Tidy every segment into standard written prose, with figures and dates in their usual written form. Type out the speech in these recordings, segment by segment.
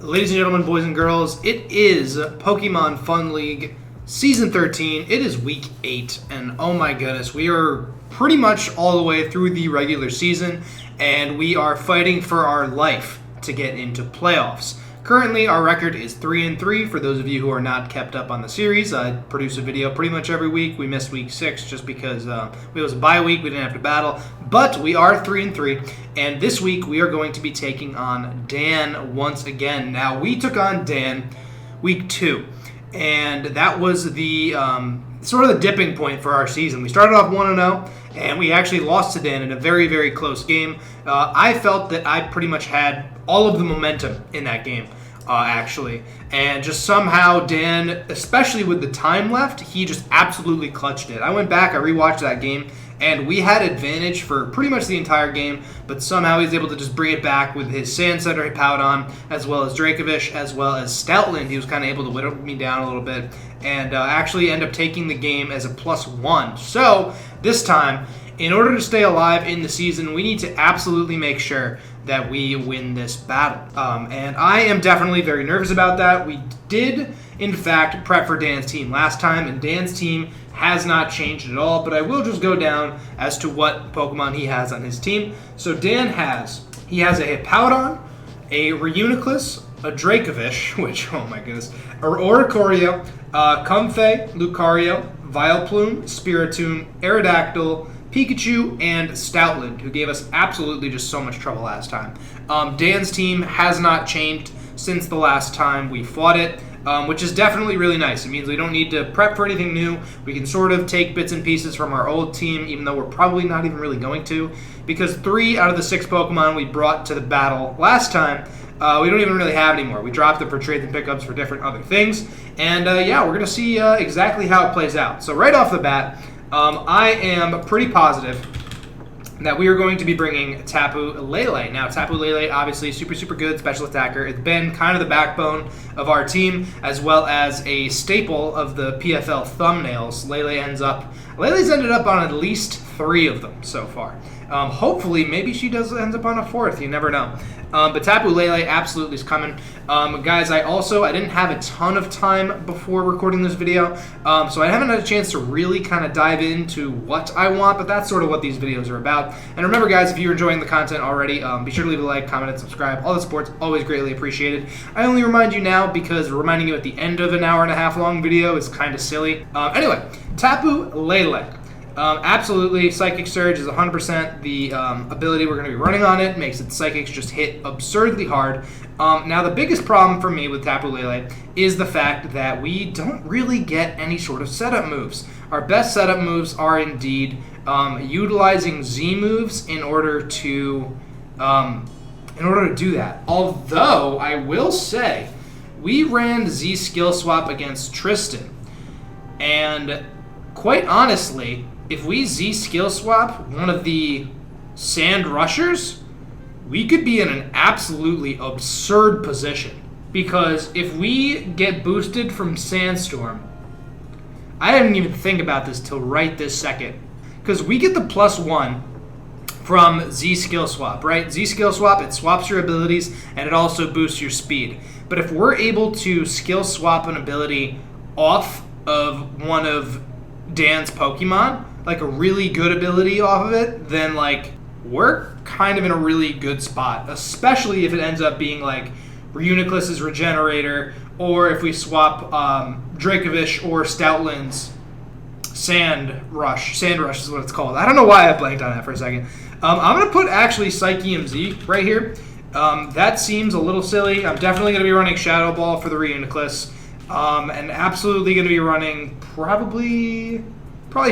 Ladies and gentlemen, boys and girls, it is Pokemon Fun League Season 13. It is Week 8, and oh my goodness, we are pretty much all the way through the regular season, and we are fighting for our life to get into playoffs. Currently, our record is 3-3. For those of you who are not kept up on the series, I produce a video pretty much every week. We missed Week 6 just because it was a bye week. We didn't have to battle. But we are 3-3, and this week we are going to be taking on Dan once again. Now, we took on Dan Week 2, and that was the sort of the dipping point for our season. We started off 1-0, and we actually lost to Dan in a very, very close game. I felt that I pretty much had all of the momentum in that game, actually. And just somehow Dan, especially with the time left, he just absolutely clutched it. I went back, I rewatched that game, and we had advantage for pretty much the entire game, but somehow he was able to just bring it back with his Sand Center Hippowdon, as well as Dracovish, as well as Stoutland. He was kind of able to whittle me down a little bit, and actually end up taking the game as a +1. So, this time, in order to stay alive in the season, we need to absolutely make sure that we win this battle. And I am definitely very nervous about that. We did, in fact, prep for Dan's team last time, and Dan's team has not changed at all, but I will just go down as to what Pokemon he has on his team. So Dan has a Hippowdon, a Reuniclus, a Dracovish, which, oh my goodness, Oricorio, Comfey, Lucario, Vileplume, Spiritomb, Aerodactyl, Pikachu, and Stoutland, who gave us absolutely just so much trouble last time. Dan's team has not changed since the last time we fought it, which is definitely really nice. It means we don't need to prep for anything new. We can sort of take bits and pieces from our old team, even though we're probably not even really going to, because 3 out of the 6 Pokemon we brought to the battle last time, we don't even really have anymore. We dropped them for trades and pickups for different other things, and yeah, we're going to see exactly how it plays out. So right off the bat, I am pretty positive that we are going to be bringing Tapu Lele. Now, Tapu Lele, obviously, super, super good special attacker. It's been kind of the backbone of our team, as well as a staple of the PFL thumbnails. Lele's ended up on at least 3 of them so far. Hopefully, maybe she ends up on a 4th. You never know. But Tapu Lele absolutely is coming. Guys, I didn't have a ton of time before recording this video, so I haven't had a chance to really kind of dive into what I want, but that's sort of what these videos are about. And remember, guys, if you're enjoying the content already, be sure to leave a like, comment, and subscribe. All the support's always greatly appreciated. I only remind you now because reminding you at the end of an hour-and-a-half long video is kind of silly. Anyway, Tapu Lele. Absolutely, Psychic Surge is 100% the ability we're going to be running on it. Makes its Psychics just hit absurdly hard. Now, the biggest problem for me with Tapu Lele is the fact that we don't really get any sort of setup moves. Our best setup moves are indeed utilizing Z moves in order to do that. Although, I will say, we ran Z Skill Swap against Tristan, and quite honestly, if we Z Skill Swap one of the Sand Rushers, we could be in an absolutely absurd position. Because if we get boosted from Sandstorm, I didn't even think about this till right this second, because we get the +1 from Z Skill Swap, right? Z Skill Swap, it swaps your abilities, and it also boosts your speed. But if we're able to skill swap an ability off of one of Dan's Pokemon, like a really good ability off of it, then like we're kind of in a really good spot, especially if it ends up being like Reuniclus's Regenerator, or if we swap Dracovish or Stoutland's Sand Rush. Sand Rush is what it's called. I don't know why I blanked on that for a second. I'm going to put actually Psyche Z right here. That seems a little silly. I'm definitely going to be running Shadow Ball for the Reuniclus. And absolutely going to be running probably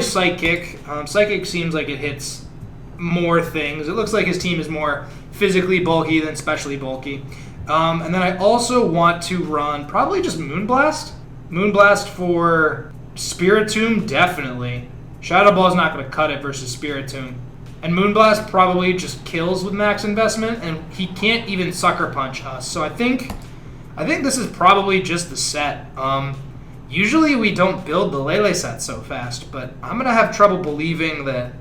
Psychic. Psychic seems like it hits more things. It looks like his team is more physically bulky than specially bulky. And then I also want to run probably just Moonblast. Moonblast for Spiritomb, definitely. Shadow Ball is not going to cut it versus Spiritomb. And Moonblast probably just kills with max investment, and he can't even Sucker Punch us. So I think this is probably just the set. Usually we don't build the Lele set so fast, but I'm going to have trouble believing that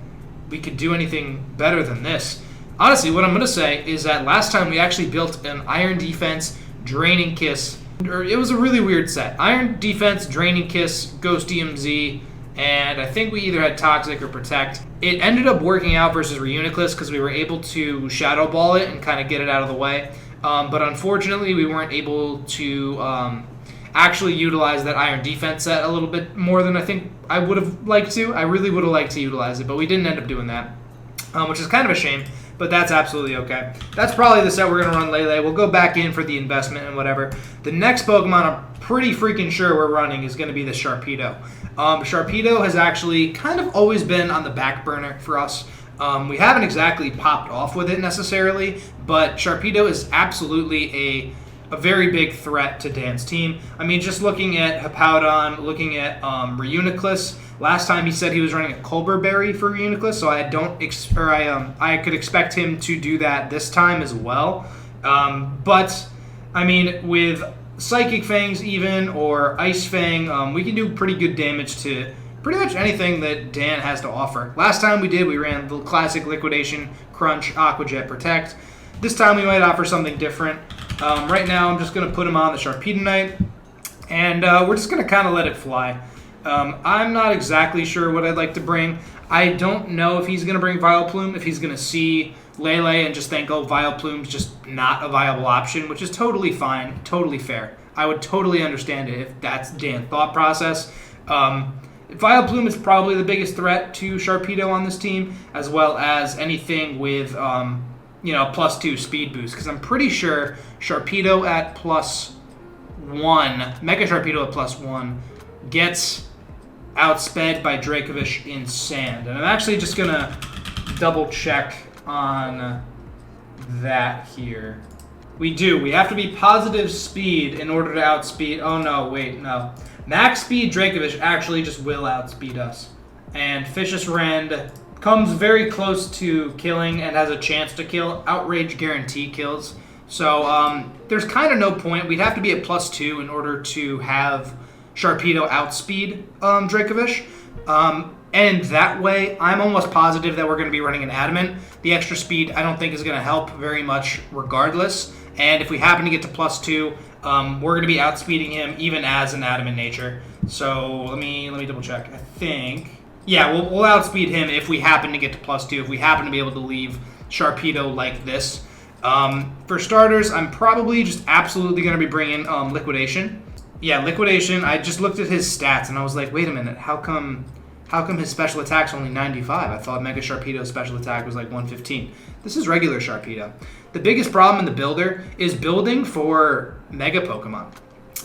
we could do anything better than this. Honestly, what I'm going to say is that last time we actually built an Iron Defense Draining Kiss. It was a really weird set. Iron Defense, Draining Kiss, Ghost DMZ, and I think we either had Toxic or Protect. It ended up working out versus Reuniclus because we were able to Shadow Ball it and kind of get it out of the way. But unfortunately, we weren't able to actually utilize that Iron Defense set a little bit more than I think I would have liked to. I really would have liked to utilize it, but we didn't end up doing that, which is kind of a shame, but that's absolutely okay. That's probably the set we're going to run Lele. We'll go back in for the investment and whatever. The next Pokemon I'm pretty freaking sure we're running is going to be the Sharpedo. Sharpedo has actually kind of always been on the back burner for us. We haven't exactly popped off with it necessarily, but Sharpedo is absolutely a very big threat to Dan's team. I mean, just looking at Hippowdon, looking at Reuniclus. Last time he said he was running a Colbur Berry for Reuniclus, so I could expect him to do that this time as well. But I mean, with Psychic Fangs even or Ice Fang, we can do pretty good damage to pretty much anything that Dan has to offer. Last time we ran the classic Liquidation, Crunch, Aqua Jet, Protect. This time we might offer something different. Right now I'm just going to put him on the Sharpedo, and we're just going to kind of let it fly. I'm not exactly sure what I'd like to bring. I don't know if he's going to bring Vileplume, if he's going to see Lele and just think, oh, Vileplume's just not a viable option, which is totally fine, totally fair. I would totally understand it if that's Dan's thought process. Vileplume is probably the biggest threat to Sharpedo on this team, as well as anything with +2 speed boost, because I'm pretty sure Sharpedo at +1, Mega Sharpedo at +1, gets outsped by Dracovish in Sand. And I'm actually just going to double check on that here. We do. We have to be positive speed in order to outspeed. Oh, no, wait, no. Max speed Dracovish actually just will outspeed us. And Vicious Rend comes very close to killing and has a chance to kill. Outrage guarantee kills. So there's kind of no point. We'd have to be at +2 in order to have Sharpedo outspeed Dracovish. And that way, I'm almost positive that we're going to be running an Adamant. The extra speed I don't think is going to help very much regardless. And if we happen to get to +2, we're going to be outspeeding him even as an Adamant nature. So let me double check. I think... Yeah, we'll outspeed him if we happen to get to +2, if we happen to be able to leave Sharpedo like this. For starters, I'm probably just absolutely going to be bringing Liquidation. Yeah, Liquidation, I just looked at his stats and I was like, wait a minute, how come his special attack's only 95? I thought Mega Sharpedo's special attack was like 115. This is regular Sharpedo. The biggest problem in the builder is building for Mega Pokemon,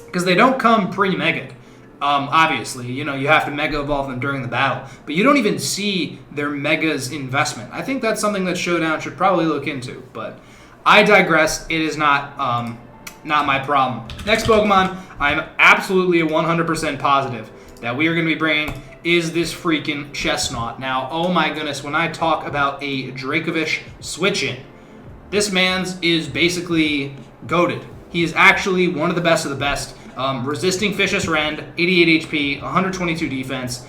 because they don't come pre-Mega'd. Obviously, you have to Mega Evolve them during the battle, but you don't even see their Mega's investment. I think that's something that Showdown should probably look into, but I digress. It is not my problem. Next Pokemon, I'm absolutely 100% positive that we are going to be bringing is this freaking Chestnut. Now, oh my goodness, when I talk about a Dracovish switch-in, this man's is basically goated. He is actually one of the best of the best. Resisting Vicious Rend, 88 HP, 122 defense,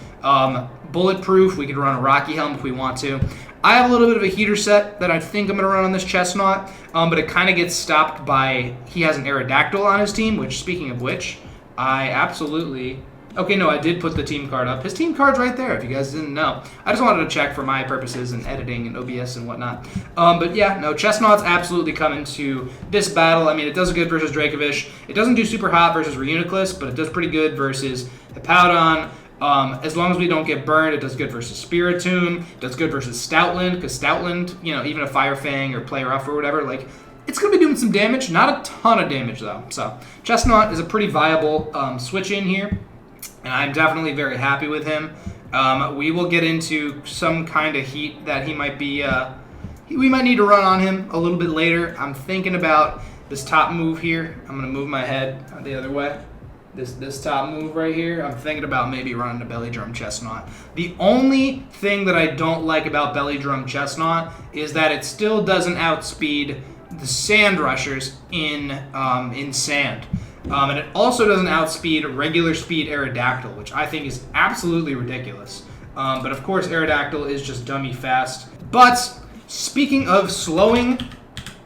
bulletproof. We could run a Rocky Helm if we want to. I have a little bit of a heater set that I think I'm going to run on this Chestnut, but it kind of gets stopped by he has an Aerodactyl on his team, which, speaking of which, I absolutely... Okay, no, I did put the team card up. His team card's right there, if you guys didn't know. I just wanted to check for my purposes and editing and OBS and whatnot. But yeah, no, Chestnut's absolutely coming to this battle. I mean, it does good versus Dracovish. It doesn't do super hot versus Reuniclus, but it does pretty good versus Hippowdon. As long as we don't get burned, it does good versus Spiritomb. It does good versus Stoutland, because Stoutland, even a Fire Fang or Play Rough or whatever, like, it's going to be doing some damage. Not a ton of damage, though. So, Chestnut is a pretty viable switch-in here, and I'm definitely very happy with him. We will get into some kind of heat that he might be... we might need to run on him a little bit later. I'm thinking about this top move here. I'm going to move my head the other way. This top move right here, I'm thinking about maybe running a Belly Drum Chestnut. The only thing that I don't like about Belly Drum Chestnut is that it still doesn't outspeed the Sand Rushers in Sand. And it also doesn't outspeed regular speed Aerodactyl, which I think is absolutely ridiculous. But of course, Aerodactyl is just dummy fast. But speaking of slowing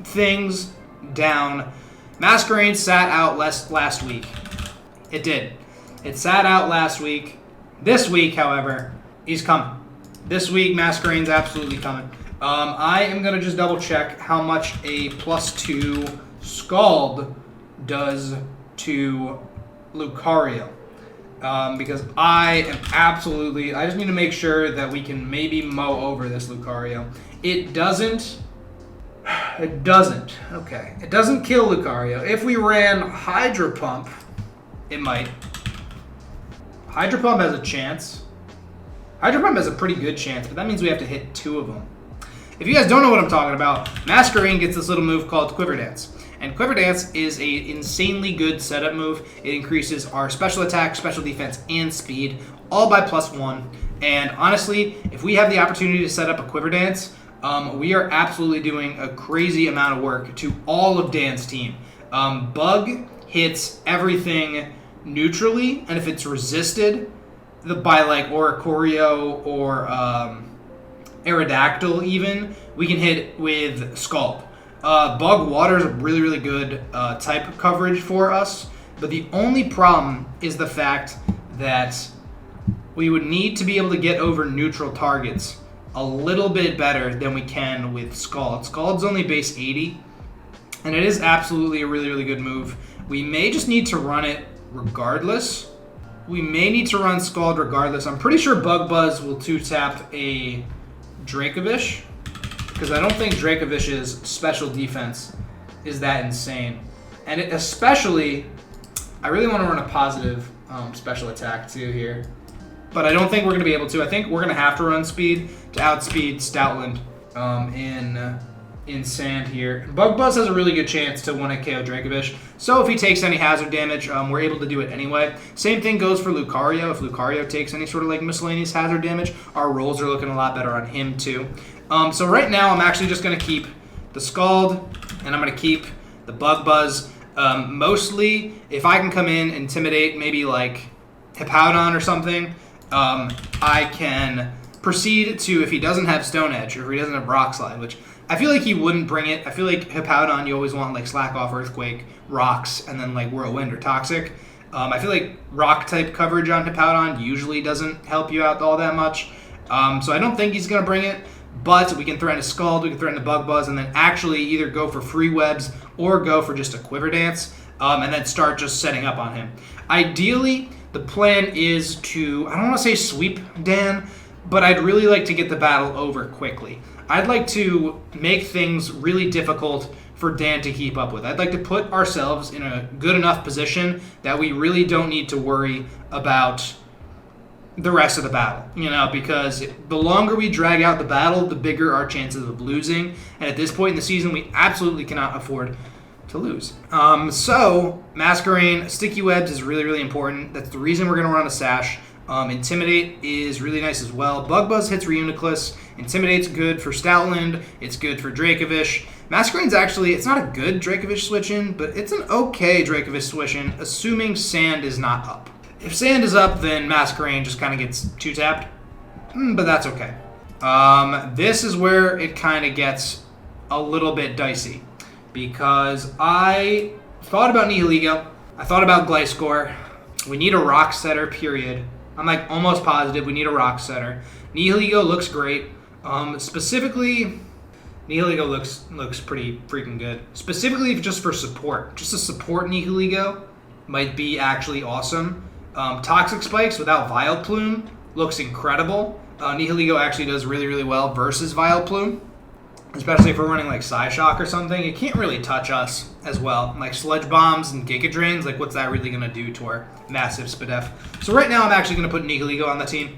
things down, Masquerain sat out last week. It did. It sat out last week. This week, however, he's coming. This week, Masquerain's absolutely coming. I am going to just double check how much a +2 Scald does to Lucario. Because I just need to make sure that we can maybe mow over this Lucario. It doesn't. Okay. It doesn't kill Lucario. If we ran Hydro Pump, it might. Hydro Pump has a chance. Hydro Pump has a pretty good chance, but that means we have to hit 2 of them. If you guys don't know what I'm talking about, Masquerain gets this little move called Quiver Dance. And Quiver Dance is a insanely good setup move. It increases our special attack, special defense, and speed, all by +1. And honestly, if we have the opportunity to set up a Quiver Dance, we are absolutely doing a crazy amount of work to all of Dan's team. Bug hits everything neutrally, and if it's resisted by like Oricorio or Aerodactyl even, we can hit with Scald. Bug Water is a really, really good type coverage for us, but the only problem is the fact that we would need to be able to get over neutral targets a little bit better than we can with Scald. Scald's only base 80, and it is absolutely a really, really good move. We may just need to run it regardless. We may need to run Scald regardless. I'm pretty sure Bug Buzz will 2-tap a Dracovish, because I don't think Dracovish's special defense is that insane. And especially, I really want to run a positive special attack too here. But I don't think we're going to be able to. I think we're going to have to run speed to outspeed Stoutland in Sand here. Bug Buzz has a really good chance to 1-hit KO Dracovish. So if he takes any hazard damage, we're able to do it anyway. Same thing goes for Lucario. If Lucario takes any sort of like miscellaneous hazard damage, our rolls are looking a lot better on him too. So right now I'm actually just going to keep the Scald, and I'm going to keep the Bug Buzz. Mostly, if I can come in, intimidate, maybe like Hippowdon or something, I can proceed to, if he doesn't have Stone Edge, or if he doesn't have Rock Slide, which I feel like he wouldn't bring it. I feel like Hippowdon, you always want like Slack Off, Earthquake, Rocks, and then like Whirlwind or Toxic. I feel like Rock-type coverage on Hippowdon usually doesn't help you out all that much. So I don't think he's going to bring it. But we can threaten a Scald, we can threaten a Bug Buzz, and then actually either go for free webs or go for just a Quiver Dance, and then start just setting up on him. Ideally, the plan is to, I don't want to say sweep Dan, but I'd really like to get the battle over quickly. I'd like to make things really difficult for Dan to keep up with. I'd like to put ourselves in a good enough position that we really don't need to worry about the rest of the battle, because the longer we drag out the battle, the bigger our chances of losing. And at this point in the season, we absolutely cannot afford to lose. So Masquerain, Sticky Webs is really, really important. That's the reason we're going to run a Sash. Intimidate is really nice as well. Bug Buzz hits Reuniclus. Intimidate's good for Stoutland. It's good for Dracovish. Masquerain's actually, it's not a good Dracovish switch-in, but it's an okay Dracovish switch-in, assuming Sand is not up. If Sand is up, then Masquerain just kind of gets 2-tapped, but that's okay. This is where it kind of gets a little bit dicey, because I thought about Nihilego, I thought about Gliscor. We need a Rock Setter, period. I'm like almost positive we need a Rock Setter. Nihilego looks great. Specifically, Nihilego looks pretty freaking good. Specifically just for support. Just a support Nihilego might be actually awesome. Toxic Spikes without Vileplume looks incredible. Nihilego actually does really, really well versus Vileplume, especially if we're running like Psyshock or something. It can't really touch us as well. Like Sludge Bombs and Giga Drains, like what's that really going to do to our massive Spadef? So right now I'm actually going to put Nihilego on the team.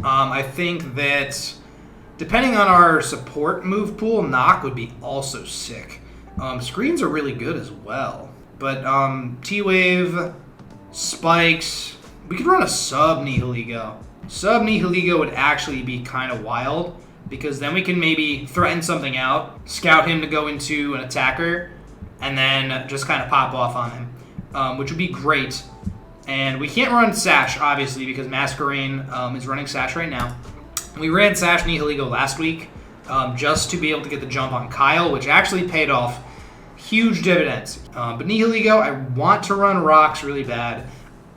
I think that depending on our support move pool, Knock would be also sick. Screens are really good as well. But T-Wave, Spikes, we could run a sub Nihilego. Sub Nihilego would actually be kind of wild, because then we can maybe threaten something out, scout him to go into an attacker, and then just kind of pop off on him, which would be great. And we can't run Sash, obviously, because Masquerain is running Sash right now. We ran Sash Nihilego last week just to be able to get the jump on Kyle, which actually paid off huge dividends. But Nihilego, I want to run Rocks really bad.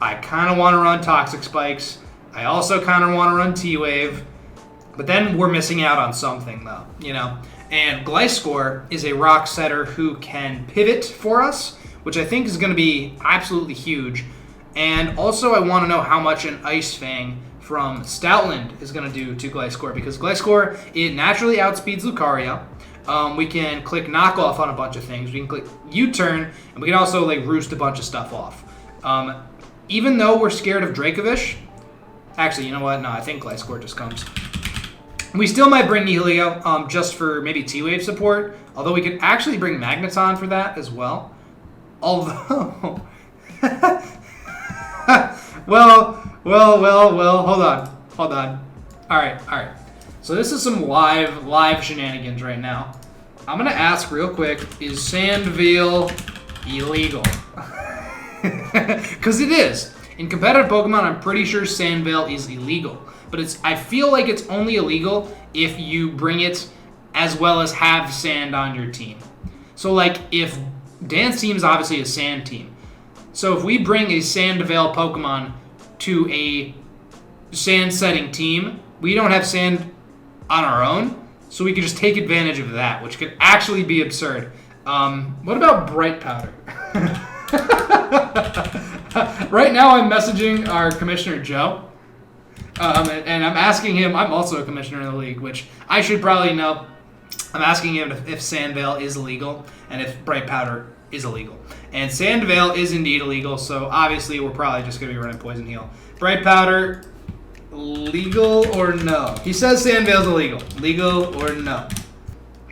I kind of want to run Toxic Spikes. I also kind of want to run T-Wave. But then we're missing out on something, though, you know? And Gliscor is a rock setter who can pivot for us, which I think is going to be absolutely huge. And also I want to know how much an Ice Fang from Stoutland is going to do to Gliscor, because Gliscor, it naturally outspeeds Lucario. We can click knockoff on a bunch of things. We can click U-turn, and we can also like roost a bunch of stuff off. Even though we're scared of Dracovish, actually, you know what? No, I think Gliscor just comes. We still might bring Nihilego just for maybe T-Wave support, although we could actually bring Magneton for that as well. Although, well, hold on. All right. So this is some live shenanigans right now. I'm gonna ask real quick: is Sandville illegal? Because it is. In competitive Pokemon, I'm pretty sure Sandville is illegal. But I feel like it's only illegal if you bring it as well as have sand on your team. So like if Dan's team is obviously a sand team. So if we bring a Sandville Pokemon to a sand setting team, we don't have sand on our own. So we could just take advantage of that, which could actually be absurd. What about Bright Powder? Right now I'm messaging our Commissioner Joe. And I'm asking him, I'm also a commissioner in the league, which I should probably know. I'm asking him if Sandville is illegal and if Bright Powder is illegal. And Sandville is indeed illegal, so obviously we're probably just going to be running Poison Heal. Bright Powder, legal or no? He says Sandville's illegal. Legal or no?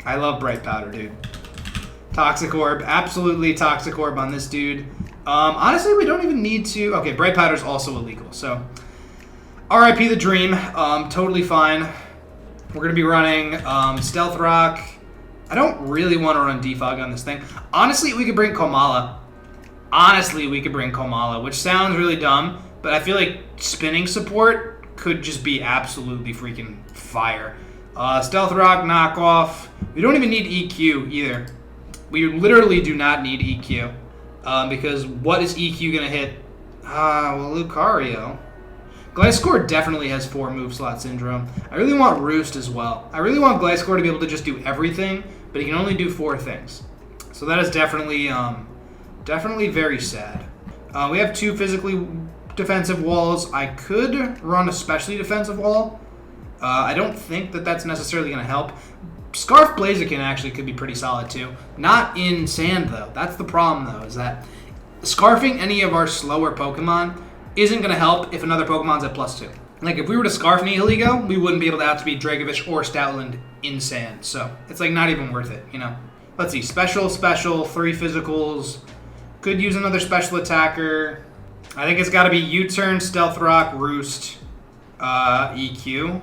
I love Bright Powder, dude. Toxic Orb, absolutely Toxic Orb on this dude. Honestly, we don't even need to... Okay, Bright Powder's also illegal, so... RIP the Dream, totally fine. We're going to be running Stealth Rock. I don't really want to run Defog on this thing. Honestly, we could bring Komala. Which sounds really dumb, but I feel like spinning support could just be absolutely freaking fire. Stealth Rock, knockoff. We don't even need EQ either. We literally do not need EQ. Because what is EQ going to hit? Well, Lucario. Gliscor definitely has 4 move slot syndrome. I really want Roost as well. I really want Gliscor to be able to just do everything, but he can only do 4 things. So that is definitely very sad. We have 2 physically defensive walls. I could run a specially defensive wall. I don't think that that's necessarily going to help. Scarf Blaziken actually could be pretty solid too. Not in sand though. That's the problem though, is that scarfing any of our slower Pokemon isn't going to help if another Pokemon's at +2. Like, if we were to Scarf Nihilego, we wouldn't be able to outspeed Dracovish or Stoutland in sand. So, it's, like, not even worth it, you know? Let's see. Special, 3 physicals. Could use another special attacker. I think it's got to be U-turn, Stealth Rock, Roost, EQ.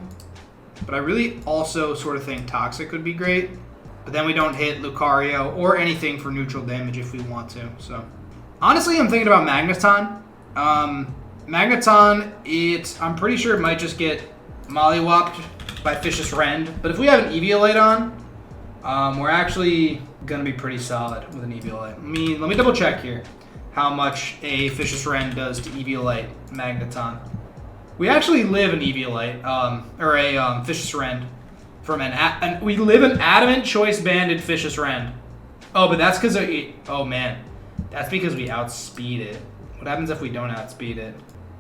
But I really also sort of think Toxic would be great. But then we don't hit Lucario or anything for neutral damage if we want to. So, honestly, I'm thinking about Magneton. Magneton, I'm pretty sure it might just get mollywopped by Vicious Rend. But if we have an Eviolite on, we're actually going to be pretty solid with an Eviolite. Let me double check here how much a Vicious Rend does to Eviolite Magneton. We actually live an Eviolite, or a Vicious Rend from we live an Adamant Choice Banded Vicious Rend. Oh, but that's because oh man, that's because we outspeed it. What happens if we don't outspeed it?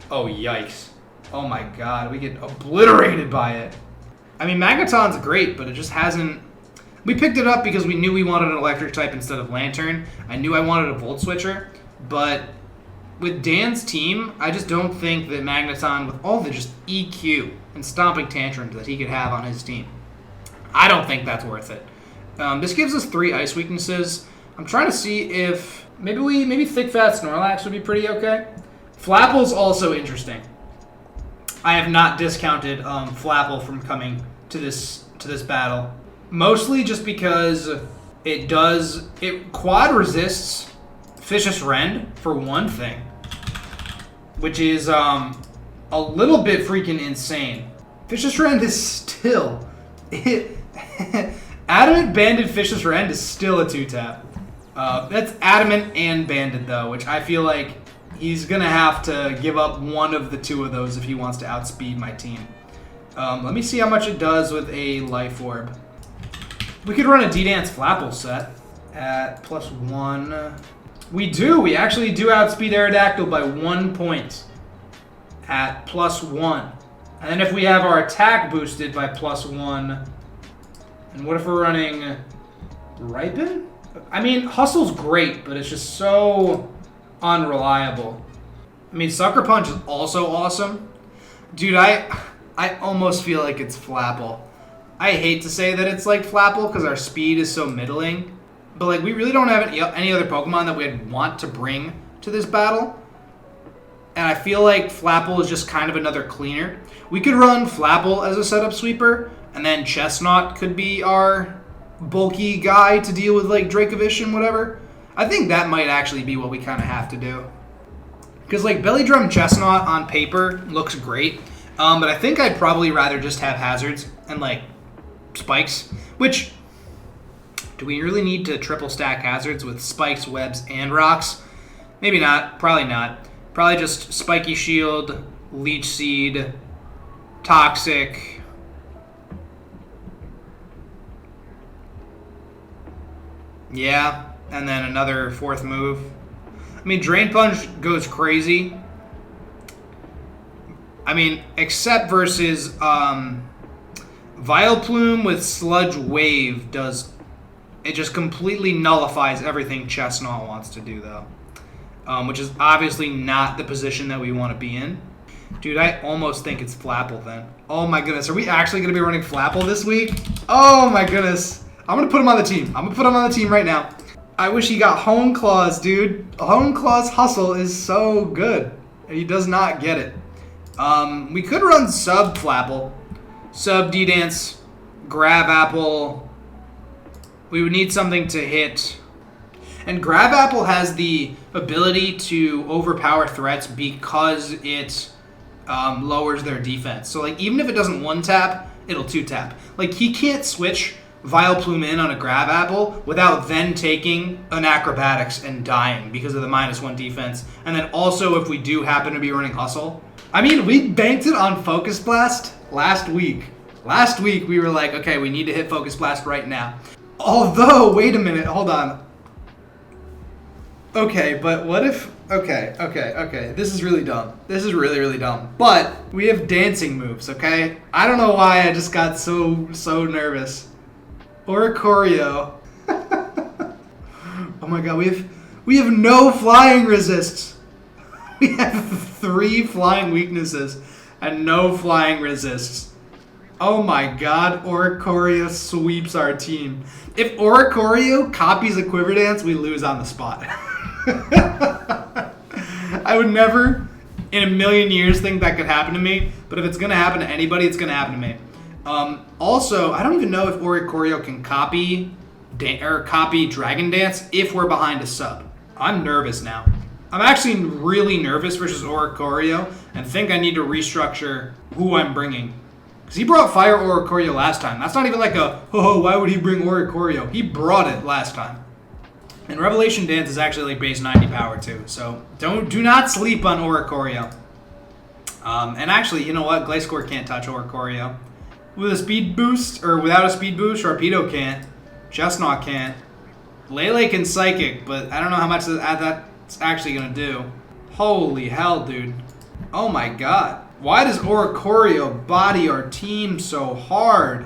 Oh, yikes. Oh my god, we get obliterated by it. I mean, Magneton's great, but it just hasn't... We picked it up because we knew we wanted an electric type instead of Lantern. I knew I wanted a Volt Switcher, but with Dan's team, I just don't think that Magneton, with all the just EQ and stomping tantrums that he could have on his team, I don't think that's worth it. This gives us 3 ice weaknesses. I'm trying to see if... Maybe Thick Fat Snorlax would be pretty okay. Flapple's also interesting. I have not discounted Flapple from coming to this battle. Mostly just because it quad resists Vicious Rend for one thing. Which is a little bit freaking insane. Vicious Rend is still... Adamant Banded Vicious Rend is still a 2-tap. That's Adamant and Banded, though, which I feel like he's going to have to give up one of the two of those if he wants to outspeed my team. Let me see how much it does with a Life Orb. We could run a D-Dance Flapple set at +1. We do. We actually do outspeed Aerodactyl by 1 point at +1. And then if we have our attack boosted by +1, and what if we're running Ripen? I mean, Hustle's great, but it's just so unreliable. I mean, Sucker Punch is also awesome. Dude, I almost feel like it's Flapple. I hate to say that it's like Flapple because our speed is so middling. But like, we really don't have any other Pokemon that we'd want to bring to this battle. And I feel like Flapple is just kind of another cleaner. We could run Flapple as a setup sweeper, and then Chestnut could be our bulky guy to deal with like Dracovish and whatever. I think that might actually be what we kind of have to do. Because like Belly Drum Chestnut on paper looks great, but I think I'd probably rather just have Hazards and like Spikes, which, do we really need to triple stack Hazards with Spikes, Webs, and Rocks? Maybe not. Probably not. Probably just Spiky Shield, Leech Seed, Toxic. Yeah, and then another fourth move. I mean, Drain Punch goes crazy. I mean, except versus Vileplume with Sludge Wave does... It just completely nullifies everything Chestnut wants to do, though. Which is obviously not the position that we want to be in. Dude, I almost think it's Flapple then. Oh my goodness, are we actually going to be running Flapple this week? Oh my goodness. I'm going to put him on the team. I'm going to put him on the team right now. I wish he got Hone Claws, dude. Hone Claws Hustle is so good. He does not get it. We could run Sub Flapple. Sub D-Dance, Grab Apple. We would need something to hit. And Grab Apple has the ability to overpower threats because it lowers their defense. So like, even if it doesn't one-tap, it'll two-tap. Like, he can't switch Vileplume in on a Grab Apple without then taking an Acrobatics and dying because of the -1 defense. And then also if we do happen to be running Hustle. I mean, we banked it on Focus Blast last week. Last week we were like, okay, we need to hit Focus Blast right now. Although, wait a minute, hold on. Okay, but what if... Okay. This is really dumb. This is really, really dumb. But we have dancing moves, okay? I don't know why I just got so nervous. Oricorio. Oh my god, we have no flying resists. We have 3 flying weaknesses and no flying resists. Oh my god, Oricorio sweeps our team. If Oricorio copies a Quiver Dance, we lose on the spot. I would never in a million years think that could happen to me, but if it's going to happen to anybody, it's going to happen to me. Also, I don't even know if Oricorio can copy Dragon Dance if we're behind a sub. I'm nervous now. I'm actually really nervous versus Oricorio and think I need to restructure who I'm bringing. Because he brought Fire Oricorio last time. That's not even like a, oh, why would he bring Oricorio? He brought it last time. And Revelation Dance is actually like base 90 power too. So do not sleep on Oricorio. And actually, you know what? Gliscor can't touch Oricorio. With a speed boost, or without a speed boost, Sharpedo can't. Chestnut can't. Lele can Psychic, but I don't know how much that's actually going to do. Holy hell, dude. Oh my god. Why does Oricorio body our team so hard?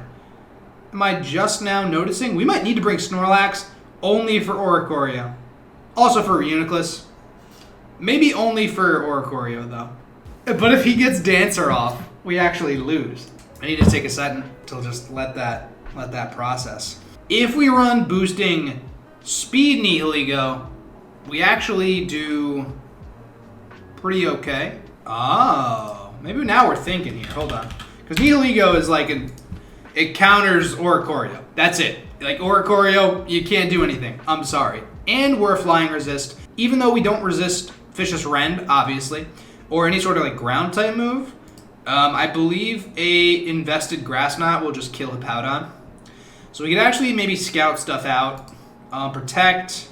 Am I just now noticing? We might need to bring Snorlax only for Oricorio. Also for Uniclus. Maybe only for Oricorio, though. But if he gets Dancer off, we actually lose. I need to take a second to just let that process. If we run boosting Speed Nihilego, we actually do pretty okay. Oh, maybe now we're thinking here. Hold on. Because Nihilego is like it counters Oricorio. That's it. Like Oricorio, you can't do anything. I'm sorry. And we're a flying resist. Even though we don't resist Vicious Rend, obviously, or any sort of like ground type move, I believe a invested Grass Knot will just kill Hippowdon. So we could actually maybe scout stuff out. Protect.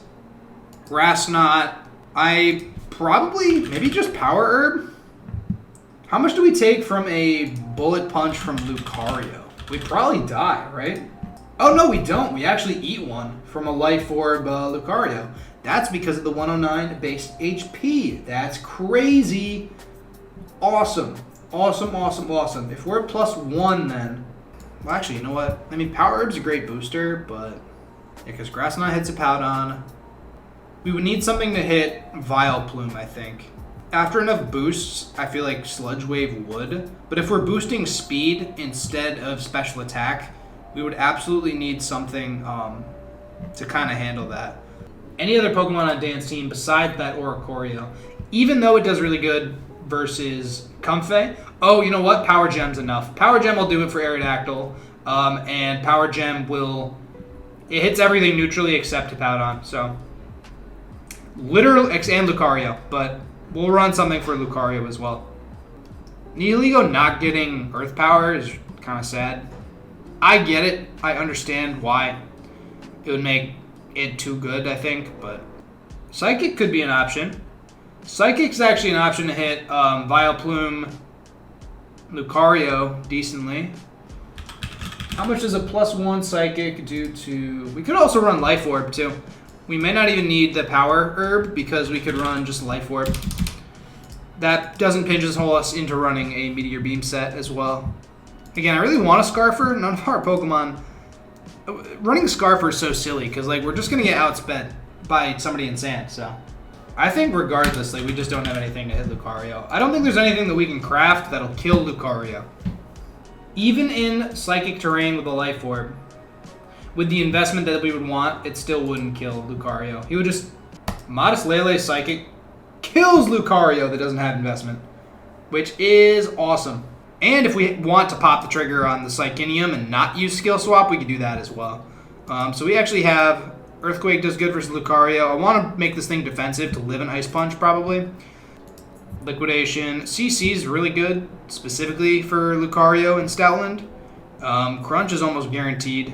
Grass Knot. I probably, maybe just Power Herb. How much do we take from a Bullet Punch from Lucario? We probably die, right? Oh, no, we don't. We actually eat one from a Life Orb Lucario. That's because of the 109 base HP. That's crazy. Awesome. Awesome, awesome, awesome. If we're at +1 then... Well, actually, you know what? I mean, Power Herb's a great booster, but... Yeah, because Grass Knot hits a Powdon. We would need something to hit Vileplume, I think. After enough boosts, I feel like Sludge Wave would. But if we're boosting speed instead of special attack, we would absolutely need something to kind of handle that. Any other Pokemon on Dan's team besides that Oricorio, even though it does really good versus Comfey. Oh, you know what? Power Gem's enough. Power Gem will do it for Aerodactyl, and Power Gem will... It hits everything neutrally except Hippowdon, so... Literally, and Lucario, but we'll run something for Lucario as well. Nihilego not getting Earth Power is kind of sad. I get it. I understand why. It would make it too good, I think, but... Psychic could be an option. Psychic's actually an option to hit Vileplume, Lucario decently. How much does a +1 Psychic do to... We could also run Life Orb, too. We may not even need the Power Herb because we could run just Life Orb. That doesn't pigeonhole us into running a Meteor Beam set as well. Again, I really want a Scarfer. None of our Pokemon... Running Scarfer is so silly because like we're just going to get outspent by somebody in Sand, so... I think regardless, like we just don't have anything to hit Lucario. I don't think there's anything that we can craft that'll kill Lucario. Even in Psychic Terrain with a Life Orb, with the investment that we would want, it still wouldn't kill Lucario. He would just... Modest Lele Psychic kills Lucario that doesn't have investment, which is awesome. And if we want to pop the trigger on the Psychinium and not use Skill Swap, we could do that as well. So we actually have... Earthquake does good versus Lucario. I want to make this thing defensive to live in Ice Punch, probably. Liquidation. CC is really good, specifically for Lucario and Stoutland. Crunch is almost guaranteed.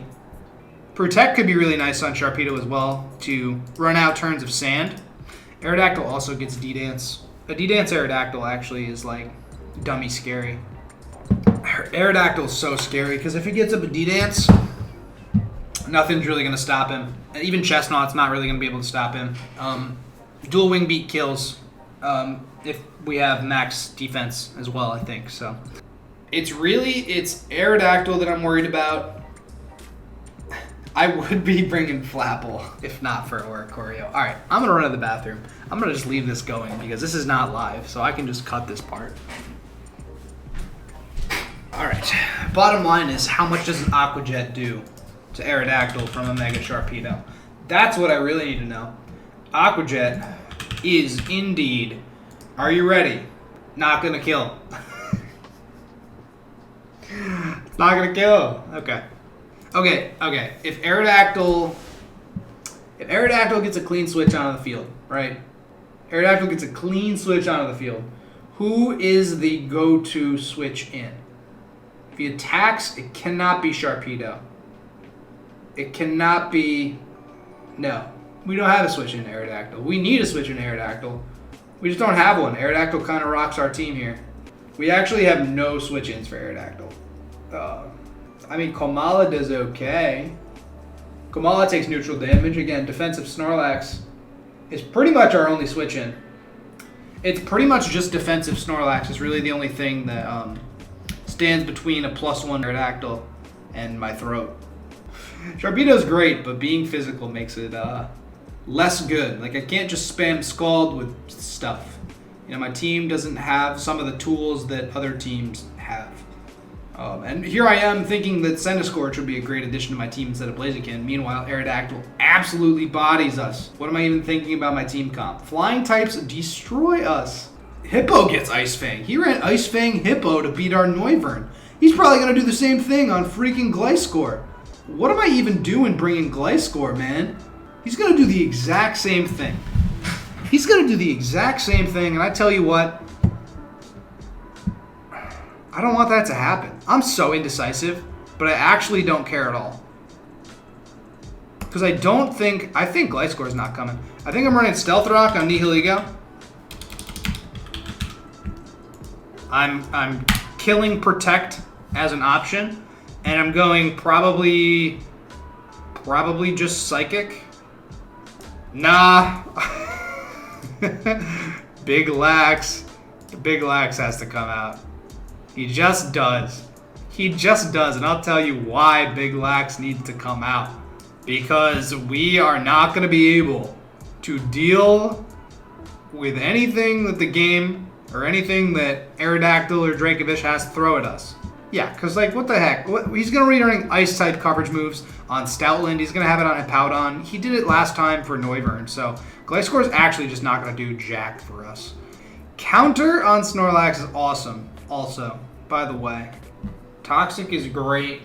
Protect could be really nice on Sharpedo as well, to run out turns of Sand. Aerodactyl also gets D-Dance. A D-Dance Aerodactyl actually is, like, dummy scary. Aerodactyl is so scary, because if he gets up a D-Dance... Nothing's really going to stop him. Even Chestnut's not really going to be able to stop him. Dual Wing Beat kills if we have max defense as well, I think. So it's Aerodactyl that I'm worried about. I would be bringing Flapple if not for Oricorio. All right, I'm going to run to the bathroom. I'm going to just leave this going because this is not live, so I can just cut this part. All right, bottom line is how much does an Aqua Jet do to Aerodactyl from a Mega Sharpedo? That's what I really need to know. Aqua Jet is indeed, are you ready? Not gonna kill. It's not gonna kill. Okay. If Aerodactyl gets a clean switch onto the field, right? Aerodactyl gets a clean switch onto the field. Who is the go-to switch in? If he attacks, it cannot be Sharpedo. It cannot be... No. We don't have a switch in Aerodactyl. We need a switch in Aerodactyl. We just don't have one. Aerodactyl kind of rocks our team here. We actually have no switch-ins for Aerodactyl. I mean, Komala does okay. Komala takes neutral damage. Again, defensive Snorlax is pretty much our only switch-in. It's pretty much just defensive Snorlax is really the only thing that stands between a +1 Aerodactyl and my throat. Sharpedo's great, but being physical makes it less good. Like, I can't just spam Scald with stuff. You know, my team doesn't have some of the tools that other teams have. And here I am thinking that Centiskorch would be a great addition to my team instead of Blaziken. Meanwhile, Aerodactyl absolutely bodies us. What am I even thinking about my team comp? Flying types destroy us. Hippo gets Ice Fang. He ran Ice Fang Hippo to beat our Noivern. He's probably going to do the same thing on freaking Gliscor. What am I even doing bringing Gliscor, man? He's going to do the exact same thing. He's going to do the exact same thing, and I tell you what, I don't want that to happen. I'm so indecisive, but I actually don't care at all. Because I think Gliscor's not coming. I think I'm running Stealth Rock on Nihilego. I'm killing Protect as an option, and I'm going probably just Psychic. Nah. Big Lax. Big Lax has to come out. He just does. He just does, and I'll tell you why Big Lax needs to come out. Because we are not going to be able to deal with anything that the game or anything that Aerodactyl or Dracovish has to throw at us. Yeah, because, like, what the heck? He's going to be running Ice-type coverage moves on Stoutland. He's going to have it on Hippowdon. He did it last time for Noivern, so Gliscor is actually just not going to do jack for us. Counter on Snorlax is awesome, also, by the way. Toxic is great.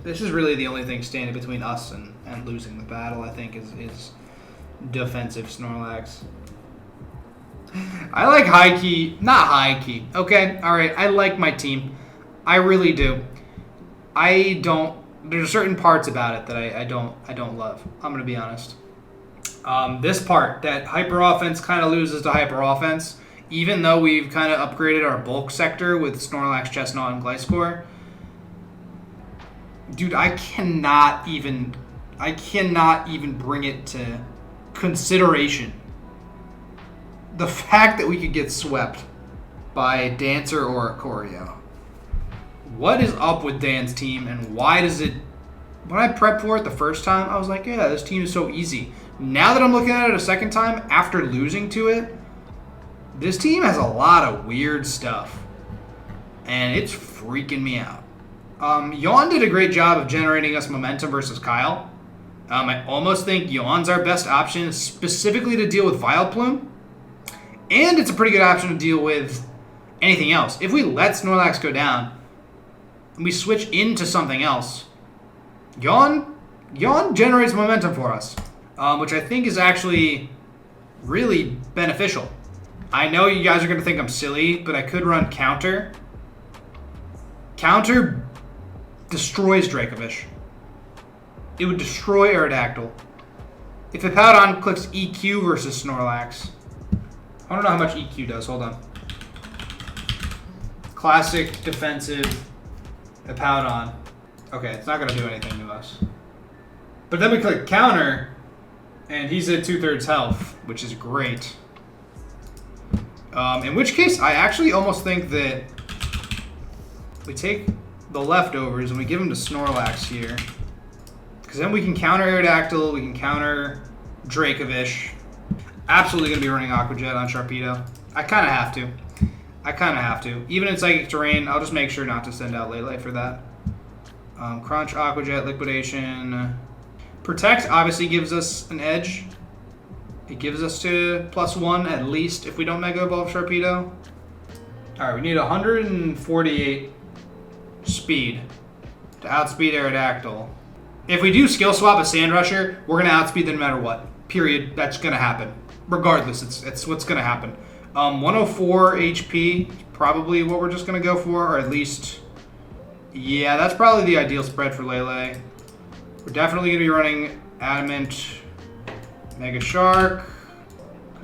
This is really the only thing standing between us and losing the battle, I think, is defensive Snorlax. I like high key, not high key. Okay, all right. I like my team. I really do. There's certain parts about it that I don't love. I'm gonna be honest. This part, that hyper offense kind of loses to hyper offense, even though we've kind of upgraded our bulk sector with Snorlax, Chestnut, and Gliscor. Dude, I cannot even bring it to consideration the fact that we could get swept by a Dancer or a Choreo. What is up with Dan's team, and why does it... When I prepped for it the first time, I was like, yeah, this team is so easy. Now that I'm looking at it a second time, after losing to it, this team has a lot of weird stuff, and it's freaking me out. Yawn did a great job of generating us momentum versus Kyle. I almost think Yawn's our best option, specifically to deal with Vileplume. And it's a pretty good option to deal with anything else. If we let Snorlax go down, and we switch into something else, Yawn generates momentum for us, which I think is actually really beneficial. I know you guys are going to think I'm silly, but I could run Counter. Counter destroys Dracovish. It would destroy Aerodactyl. If Hippowdon clicks EQ versus Snorlax, I don't know how much EQ does. Hold on. Classic defensive Hippowdon. Okay, it's not going to do anything to us. But then we click Counter, and he's at 2/3 health, which is great. In which case, I actually almost think that we take the leftovers and we give them to Snorlax here. Because then we can counter Aerodactyl, we can counter Dracovish. Absolutely going to be running Aqua Jet on Sharpedo. I kind of have to. Even in Psychic Terrain, I'll just make sure not to send out Lele for that. Crunch, Aqua Jet, Liquidation. Protect obviously gives us an edge. It gives us to +1 at least if we don't Mega Evolve Sharpedo. Alright, we need 148 speed to outspeed Aerodactyl. If we do skill swap a Sandrusher, we're going to outspeed them no matter what. Period. That's going to happen. Regardless, it's what's going to happen. 104 HP, probably what we're just going to go for, or at least... Yeah, that's probably the ideal spread for Lele. We're definitely going to be running Adamant, Mega Shark.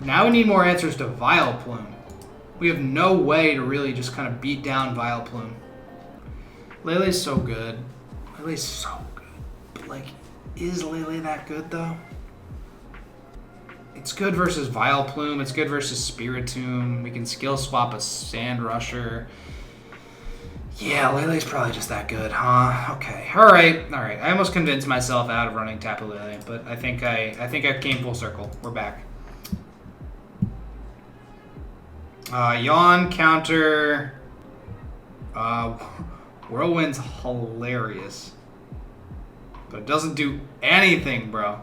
Now we need more answers to Vileplume. We have no way to really just kind of beat down Vileplume. Lele's so good. Lele's so good. But, like, is Lele that good, though? It's good versus Vileplume. It's good versus Spiritomb. We can skill swap a Sandrusher. Yeah, Lele's probably just that good, huh? Okay. All right. I almost convinced myself out of running Tapu Lele, but I think I came full circle. We're back. Yawn, Counter. Whirlwind's hilarious, but it doesn't do anything, bro.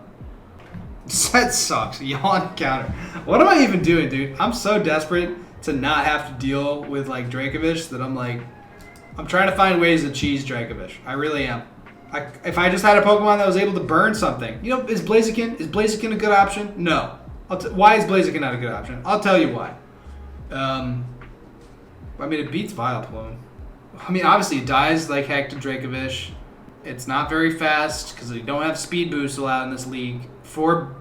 That sucks. Yawn, Counter. What am I even doing, dude? I'm so desperate to not have to deal with, like, Dracovish that I'm like, I'm trying to find ways to cheese Dracovish. I really am. If I just had a Pokemon that was able to burn something. You know, is Blaziken a good option? No. Why is Blaziken not a good option? I'll tell you why. I mean, it beats Vileplume. I mean, obviously it dies like heck to Dracovish. It's not very fast because we don't have speed boost allowed in this league.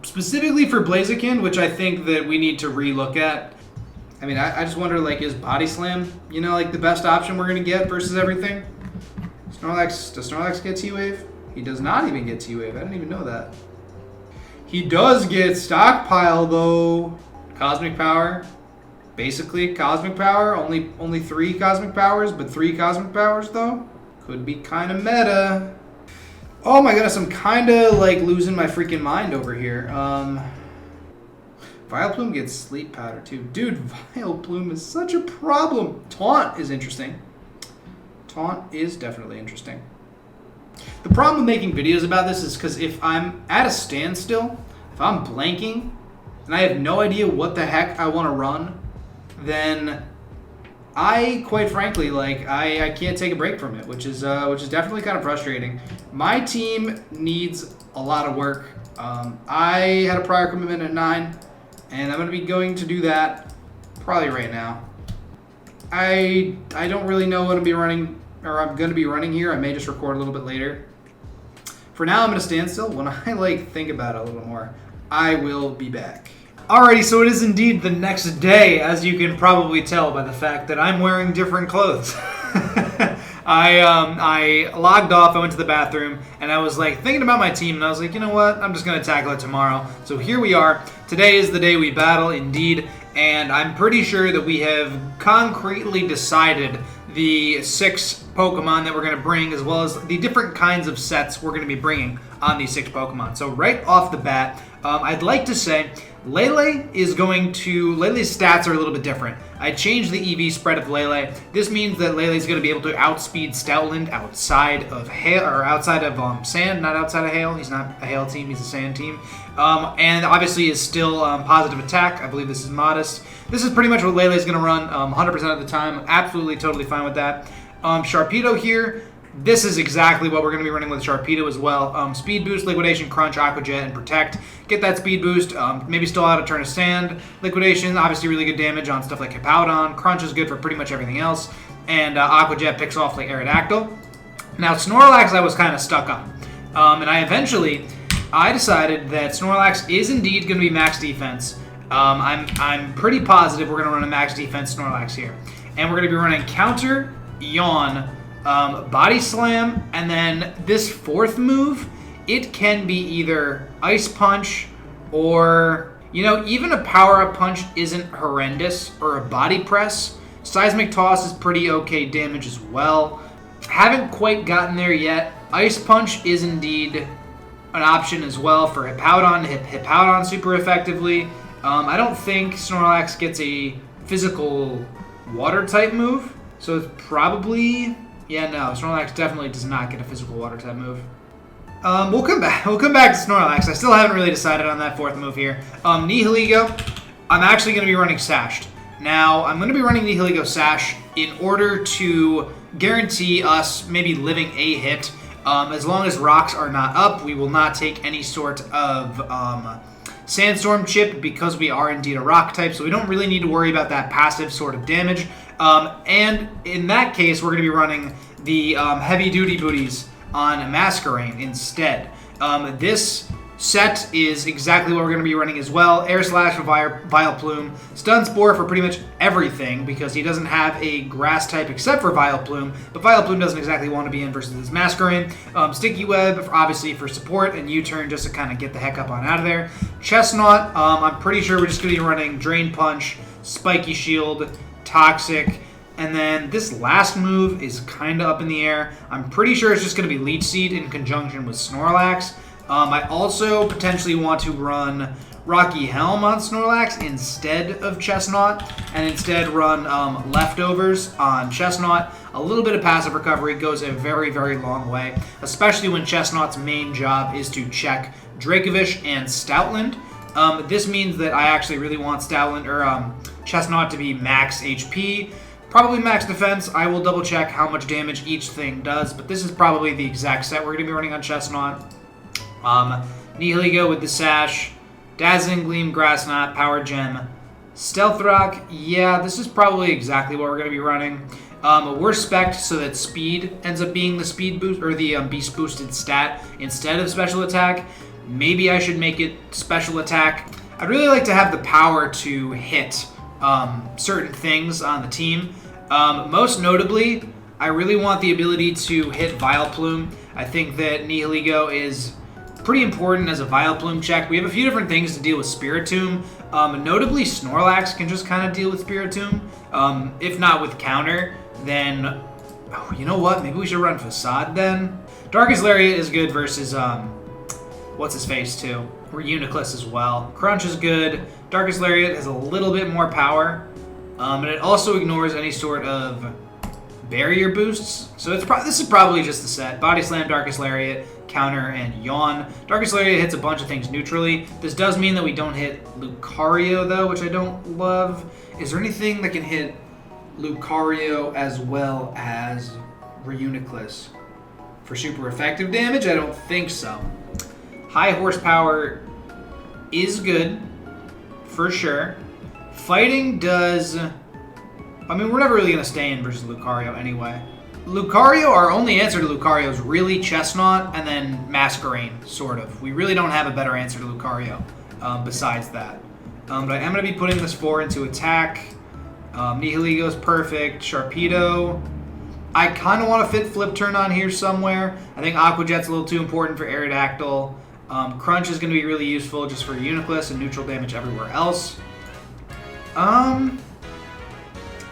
specifically for Blaziken, which I think that we need to relook at. I mean, I just wonder, like, is Body Slam, you know, like the best option we're going to get versus everything? Snorlax, does Snorlax get T-Wave? He does not even get T-Wave. I didn't even know that. He does get Stockpile, though. Cosmic Power. Basically, Cosmic Power. Only 3 Cosmic Powers, but 3 Cosmic Powers, though. Could be kind of meta. Oh my goodness, I'm kind of, like, losing my freaking mind over here. Vileplume gets Sleep Powder, too. Dude, Vileplume is such a problem. Taunt is interesting. Taunt is definitely interesting. The problem with making videos about this is because if I'm at a standstill, if I'm blanking, and I have no idea what the heck I want to run, then I, quite frankly, like, I can't take a break from it, which is definitely kind of frustrating. My team needs a lot of work. I had a prior commitment at 9, and I'm going to be going to do that probably right now. I don't really know what I'm going to be running here. I may just record a little bit later. For now, I'm going to stand still. When I, like, think about it a little more, I will be back. Alrighty, so it is indeed the next day, as you can probably tell by the fact that I'm wearing different clothes. I logged off, I went to the bathroom, and I was like thinking about my team, and I was like, you know what, I'm just going to tackle it tomorrow. So here we are. Today is the day we battle, indeed, and I'm pretty sure that we have concretely decided the 6 Pokemon that we're going to bring, as well as the different kinds of sets we're going to be bringing on these 6 Pokemon. So right off the bat, I'd like to say Lele Lele's stats are a little bit different. I changed the EV spread of Lele. This means that Lele is going to be able to outspeed Stoutland outside of hail, or outside of sand, not outside of hail. He's not a hail team, he's a sand team. And obviously is still positive attack. I believe this is modest. This is pretty much what Lele is going to run 100% of the time. Absolutely, totally fine with that. Sharpedo here. This is exactly what we're going to be running with Sharpedo as well. Speed Boost, Liquidation, Crunch, Aqua Jet, and Protect. Get that Speed Boost. Maybe still out a turn of Sand. Liquidation, obviously really good damage on stuff like Hippowdon. Crunch is good for pretty much everything else. And Aqua Jet picks off like Aerodactyl. Now Snorlax I was kind of stuck on. And I decided that Snorlax is indeed going to be max defense. I'm pretty positive we're going to run a max defense Snorlax here. And we're going to be running Counter, Yawn, Body Slam, and then this 4th move, it can be either Ice Punch or, you know, even a Power-Up Punch isn't horrendous, or a Body Press. Seismic Toss is pretty okay damage as well. Haven't quite gotten there yet. Ice Punch is indeed an option as well for Hippowdon to hit Hippowdon super effectively. I don't think Snorlax gets a physical water type move, so it's probably... Yeah, no, Snorlax definitely does not get a physical water type move. We'll come back to Snorlax. I still haven't really decided on that 4th move here. Nihilego, I'm actually going to be running Sashed. Now, I'm going to be running Nihilego Sash in order to guarantee us maybe living a hit. As long as rocks are not up, we will not take any sort of Sandstorm Chip because we are indeed a rock type, so we don't really need to worry about that passive sort of damage. And in that case, we're going to be running the Heavy Duty Booties on Masquerain instead. This set is exactly what we're going to be running as well. Air Slash for Vileplume, Stun Spore for pretty much everything because he doesn't have a grass type except for Vileplume, but Vileplume doesn't exactly want to be in versus this Masquerain. Sticky Web, obviously for support, and U-Turn just to kind of get the heck up on out of there. Chestnut, I'm pretty sure we're just going to be running Drain Punch, Spiky Shield, Toxic, and then this last move is kind of up in the air. I'm pretty sure it's just going to be Leech Seed in conjunction with Snorlax. I also potentially want to run Rocky Helm on Snorlax instead of Chestnut, and instead run Leftovers on Chestnut. A little bit of passive recovery goes a very, very long way, especially when Chestnut's main job is to check Dracovish and Stoutland. This means that I actually really want Stoutland or Chestnut to be max HP, probably max defense. I will double check how much damage each thing does, but this is probably the exact set we're going to be running on Chestnut. Nihilego with the Sash, Dazzling Gleam, Grass Knot, Power Gem, Stealth Rock. Yeah, this is probably exactly what we're going to be running. We're spec'd so that speed ends up being the speed boost or the beast boosted stat instead of special attack. Maybe I should make it special attack. I'd really like to have the power to hit certain things on the team. Most notably, I really want the ability to hit Vileplume. I think that Nihilego is pretty important as a Vileplume check. We have a few different things to deal with Spiritomb. Notably, Snorlax can just kind of deal with Spiritomb. If not with counter, then... Oh, you know what? Maybe we should run Facade then? Darkest Lariat is good versus... What's-his-face, too. Or Uniclus as well. Crunch is good. Darkest Lariat has a little bit more power. And it also ignores any sort of barrier boosts. So this is probably just the set. Body Slam, Darkest Lariat, Counter, and Yawn. Darkest Lariat hits a bunch of things neutrally. This does mean that we don't hit Lucario, though, which I don't love. Is there anything that can hit Lucario as well as Reuniclus? For super effective damage? I don't think so. High horsepower is good, for sure. Fighting does... I mean, we're never really going to stay in versus Lucario anyway. Lucario, our only answer to Lucario is really Chestnut and then Masquerain, sort of. We really don't have a better answer to Lucario besides that. But I am going to be putting this 4 into attack. Nihilego's perfect. Sharpedo. I kind of want to fit Flip Turn on here somewhere. I think Aqua Jet's a little too important for Aerodactyl. Crunch is going to be really useful just for Uniclus and neutral damage everywhere else.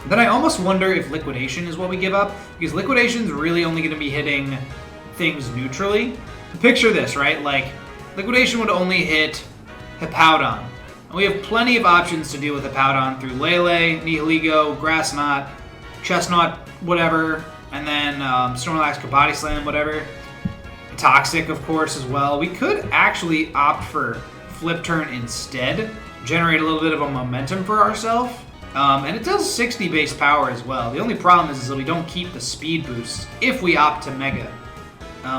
Then I almost wonder if Liquidation is what we give up, because Liquidation's really only going to be hitting things neutrally. Picture this, right? Like, Liquidation would only hit Hippowdon. And we have plenty of options to deal with Hippowdon through Lele, Nihilego, Grass Knot, Chestnut, whatever, and then Snorlax could Body Slam, whatever. Toxic, of course, as well. We could actually opt for Flip Turn instead, generate a little bit of a momentum for ourselves. And it does 60 base power as well. The only problem is that we don't keep the speed boosts if we opt to Mega,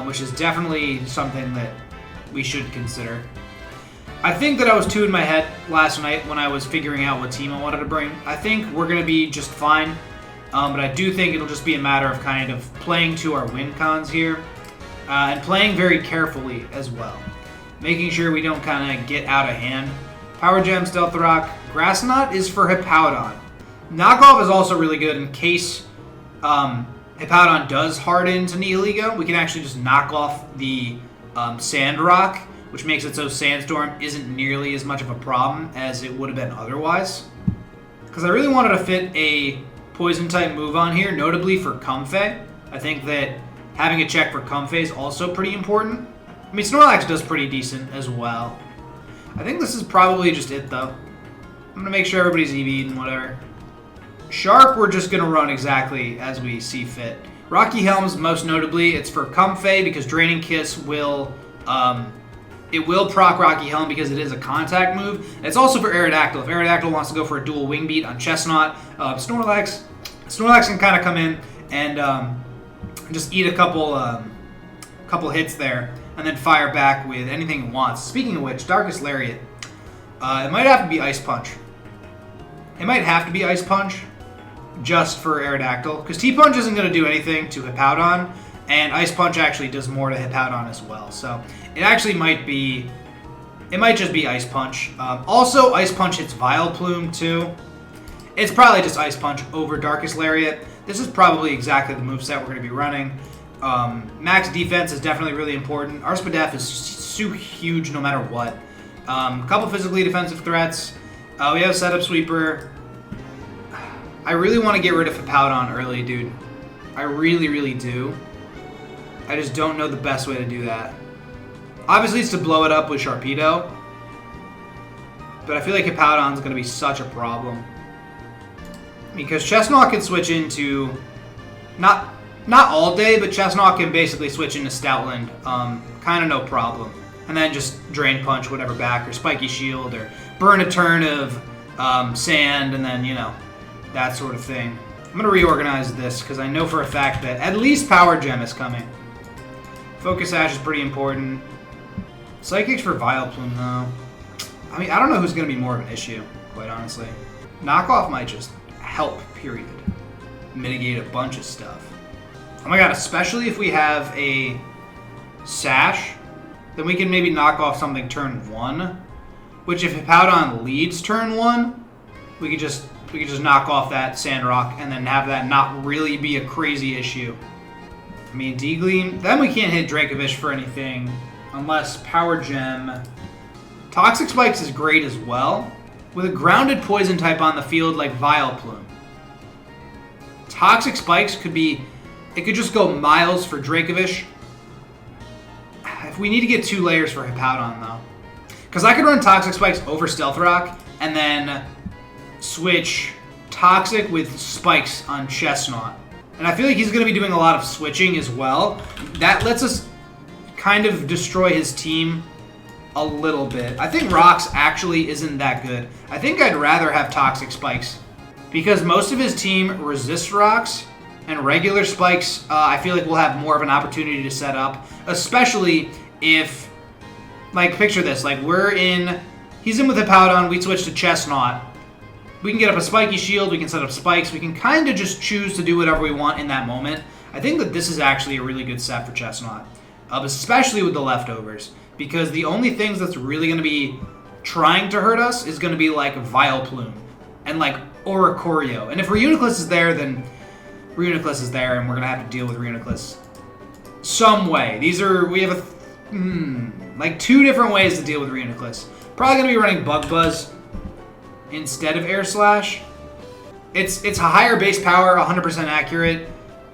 which is definitely something that we should consider. I think that I was too in my head last night when I was figuring out what team I wanted to bring. I think we're going to be just fine, but I do think it'll just be a matter of kind of playing to our win cons here, and playing very carefully as well. Making sure we don't kind of get out of hand. Power Gem, Stealth Rock. Grass Knot is for Hippowdon. Knockoff is also really good in case Hippowdon does harden to Nihilego. We can actually just knock off the Sand Rock, which makes it so Sandstorm isn't nearly as much of a problem as it would have been otherwise. Because I really wanted to fit a Poison-type move on here, notably for Comfey. I think that having a check for Comfey is also pretty important. I mean, Snorlax does pretty decent as well. I think this is probably just it, though. I'm going to make sure everybody's EV'd and whatever. Shark, we're just going to run exactly as we see fit. Rocky Helms, most notably, it's for Comfey because Draining Kiss will... it will proc Rocky Helm because it is a contact move. And it's also for Aerodactyl. If Aerodactyl wants to go for a dual wing beat on Chestnut, Snorlax can kind of come in and just eat a couple hits there, and then fire back with anything it wants. Speaking of which, Darkest Lariat. It might have to be Ice Punch. It might have to be Ice Punch just for Aerodactyl, because T-Punch isn't going to do anything to Hippowdon, and Ice Punch actually does more to Hippowdon as well. So it actually might just be Ice Punch. Also, Ice Punch hits Vileplume too. It's probably just Ice Punch over Darkest Lariat. This is probably exactly the moveset we're going to be running. Max defense is definitely really important. Our Spadef is so huge no matter what. A couple physically defensive threats. We have Setup Sweeper. I really want to get rid of Hippowdon early, dude. I really, really do. I just don't know the best way to do that. Obviously, it's to blow it up with Sharpedo. But I feel like Hippowdon's going to be such a problem. Because Chestnut can switch into... Not all day, but Chestnut can basically switch into Stoutland. Kind of no problem. And then just Drain Punch whatever back, or Spiky Shield, or burn a turn of Sand, and then, you know, that sort of thing. I'm going to reorganize this, because I know for a fact that at least Power Gem is coming. Focus Sash is pretty important. Psychics for Vileplume, though. I mean, I don't know who's going to be more of an issue, quite honestly. Knockoff might just help, period. Mitigate a bunch of stuff. Oh my god, especially if we have a Sash then we can maybe knock off something turn 1. Which if Hippowdon leads turn 1, we could just knock off that Sandrock and then have that not really be a crazy issue. I mean, D-Gleam, then we can't hit Dracovish for anything unless Power Gem. Toxic Spikes is great as well, with a grounded poison type on the field like Vileplume. Toxic Spikes could be, it could just go miles for Dracovish. If we need to get 2 layers for Hippowdon though. Because I could run Toxic Spikes over Stealth Rock and then switch Toxic with Spikes on Chestnut. And I feel like he's going to be doing a lot of switching as well. That lets us kind of destroy his team a little bit. I think Rocks actually isn't that good. I think I'd rather have Toxic Spikes. Because most of his team resists Rocks, and regular Spikes I feel like we'll have more of an opportunity to set up. Especially if, like, picture this. Like, he's in with Hippowdon, we switch to Chestnut. We can get up a Spiky Shield, we can set up Spikes, we can kind of just choose to do whatever we want in that moment. I think that this is actually a really good set for Chestnut, especially with the leftovers, because the only things that's really going to be trying to hurt us is going to be like Vileplume and like Oricorio. And if Reuniclus is there, then Reuniclus is there, and we're going to have to deal with Reuniclus some way. We have like 2 different ways to deal with Reuniclus. Probably going to be running Bug Buzz instead of Air Slash. It's a higher base power, 100% accurate,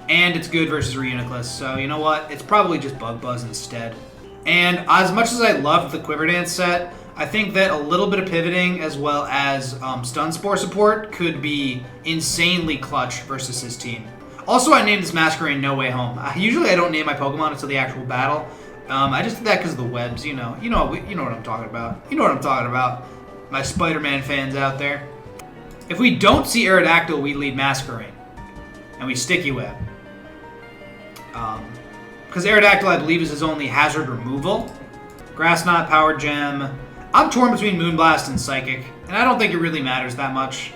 and it's good versus Reuniclus. So you know what? It's probably just Bug Buzz instead. And as much as I love the Quiver Dance set, I think that a little bit of pivoting as well as Stun Spore support could be insanely clutch versus his team. Also, I named this Masquerain No Way Home. Usually I don't name my Pokemon until the actual battle. I just did that because of the webs, you know what I'm talking about. You know what I'm talking about. My Spider-Man fans out there. If we don't see Aerodactyl, we lead Masquerain. And we Sticky Web. Because Aerodactyl, I believe, is his only hazard removal. Grass Knot, Power Gem. I'm torn between Moonblast and Psychic. And I don't think it really matters that much.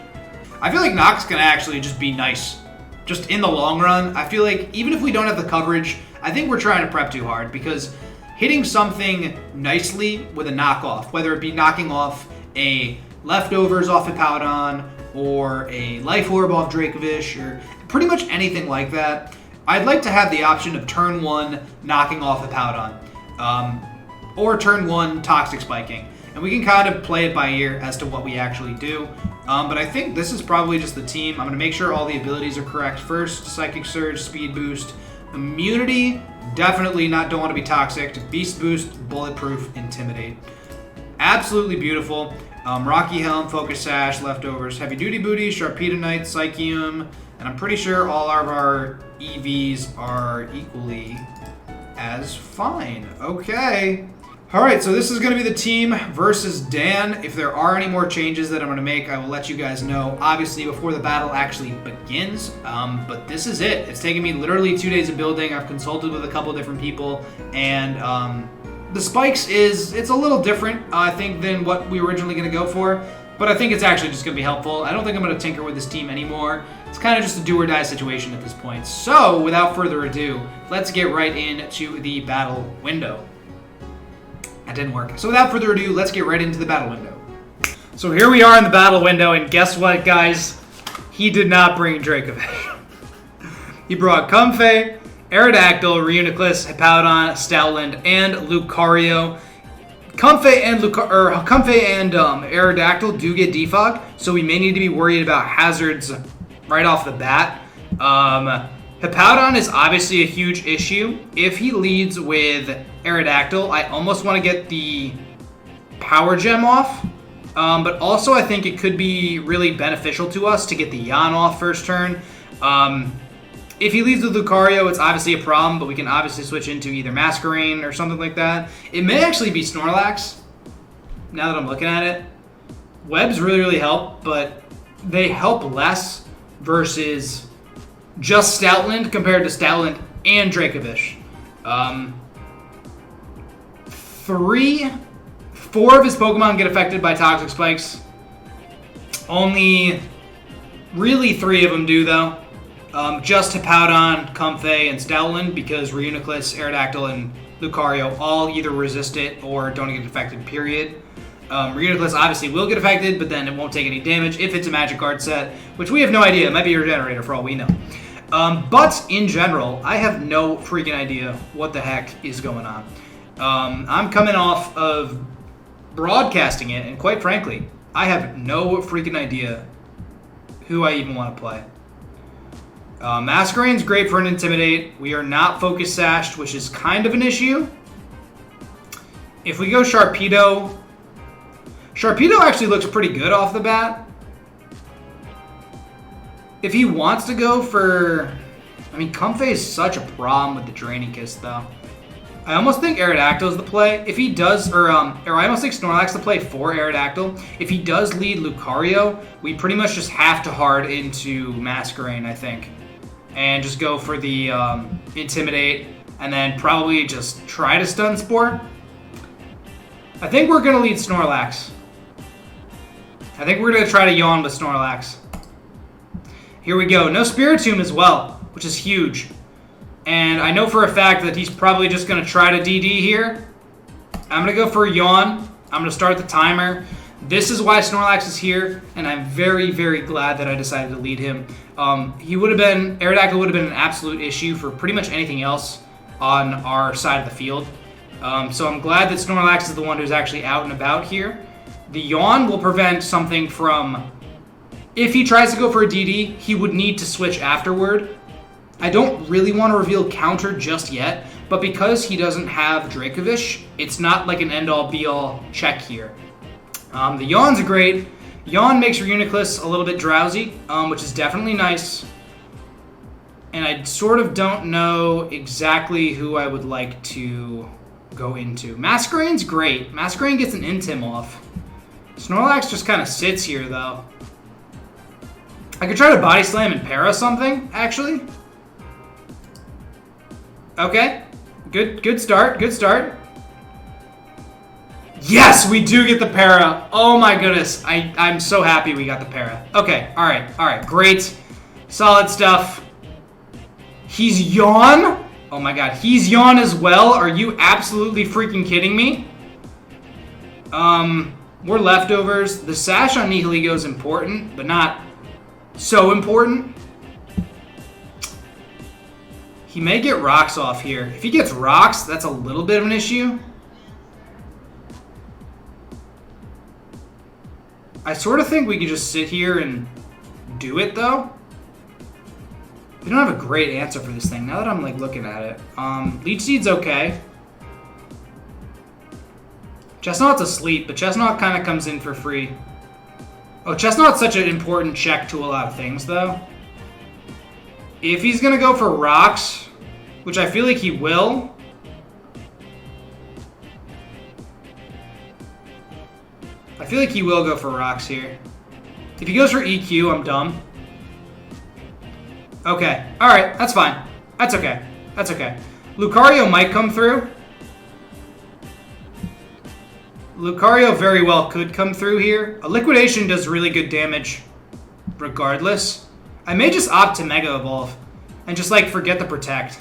I feel like Nox can actually just be nice. Just in the long run. I feel like even if we don't have the coverage, I think we're trying to prep too hard. Because hitting something nicely with a knockoff, whether it be knocking off a Leftovers off Hippowdon, or a Life Orb off Dracovish, or pretty much anything like that, I'd like to have the option of turn 1 knocking off Hippowdon, or turn 1 Toxic Spiking. And we can kind of play it by ear as to what we actually do. But I think this is probably just the team. I'm going to make sure all the abilities are correct first. Psychic Surge, Speed Boost, Immunity, definitely don't want to be toxic. Beast Boost, Bulletproof, Intimidate. Absolutely beautiful. Rocky Helm, Focus Sash, Leftovers, Heavy Duty Booty, Sharpedo Knight, Psychium, and I'm pretty sure all of our EVs are equally as fine. Okay. Alright, so this is going to be the team versus Dan. If there are any more changes that I'm going to make, I will let you guys know, obviously, before the battle actually begins. But this is it. It's taken me literally 2 days of building. I've consulted with a couple different people, and the Spikes it's a little different, I think, than what we were originally going to go for, but I think it's actually just going to be helpful. I don't think I'm going to tinker with this team anymore. It's kind of just a do-or-die situation at this point. So, without further ado, let's get right into the battle window. That didn't work. So without further ado, let's get right into the battle window. So here we are in the battle window, and guess what, guys? He did not bring Dracovish. He brought Comfey, Aerodactyl, Reuniclus, Hippowdon, Stoutland, and Lucario. Comfey and Aerodactyl do get defog, so we may need to be worried about hazards right off the bat. Hippowdon is obviously a huge issue. If he leads with Aerodactyl, I almost want to get the Power Gem off. But also I think it could be really beneficial to us to get the Yawn off first turn. If he leads with Lucario, it's obviously a problem, but we can obviously switch into either Masquerain or something like that. It may actually be Snorlax, now that I'm looking at it. Webs really, really help, but they help less versus just Stoutland compared to Stoutland and Dracovish. 4 of his Pokemon get affected by Toxic Spikes. Only really 3 of them do, though. Just Hippowdon, Comfey, and Stoutland, because Reuniclus, Aerodactyl, and Lucario all either resist it or don't get affected, period. Reuniculus obviously will get affected, but then it won't take any damage if it's a Magic Guard set, which we have no idea. It might be a Regenerator for all we know. But in general, I have no freaking idea what the heck is going on. I'm coming off of broadcasting it, and quite frankly, I have no freaking idea who I even want to play. Masquerade's great for an Intimidate. We are not Focus Sashed, which is kind of an issue. If we go Sharpedo, Sharpedo actually looks pretty good off the bat. If he wants to go for... I mean, Comfey is such a problem with the Draining Kiss, though. I almost think Aerodactyl is the play. If he does, or I almost think Snorlax the play for Aerodactyl. If he does lead Lucario, we pretty much just have to hard into Masquerade, I think. And just go for the Intimidate, and then probably just try to Stun Spore. I think we're going to lead Snorlax. I think we're going to try to Yawn with Snorlax. Here we go. No Spiritomb as well, which is huge. And I know for a fact that he's probably just going to try to DD here. I'm going to go for a Yawn. I'm going to start the timer. This is why Snorlax is here, and I'm very, very glad that I decided to lead him. Aerodactyl would have been an absolute issue for pretty much anything else on our side of the field. So I'm glad that Snorlax is the one who's actually out and about here. The Yawn will prevent something from... If he tries to go for a DD, he would need to switch afterward. I don't really want to reveal counter just yet, but because he doesn't have Dracovish, it's not like an end-all be-all check here. The Yawn's great. Yawn makes Reuniculus a little bit drowsy, which is definitely nice. And I sort of don't know exactly who I would like to go into. Masquerade's great. Masquerade gets an Intim off. Snorlax just kind of sits here, though. I could try to Body Slam and Para something, actually. Okay. Good start. Good start. Yes, we do get the Para. Oh my goodness. I'm so happy we got the Para. Okay, alright. Great. Solid stuff. He's Yawn? Oh my god, he's Yawn as well? Are you absolutely freaking kidding me? We're leftovers. The Sash on Nihiligo is important, but not so important. He may get Rocks off here. If he gets Rocks, that's a little bit of an issue. I sort of think we could just sit here and do it, though. We don't have a great answer for this thing, now that I'm, like, looking at it. Leech Seed's okay. Chestnut's asleep, but Chestnut kind of comes in for free. Oh, Chestnut's such an important check to a lot of things, though. If he's going to go for Rocks, which I feel like he will... I feel like he will go for Rocks here. If he goes for EQ, I'm dumb. Okay. Alright, that's fine. That's okay. That's okay. Lucario might come through. Lucario very well could come through here. A Liquidation does really good damage regardless. I may just opt to Mega Evolve and just, like, forget the Protect.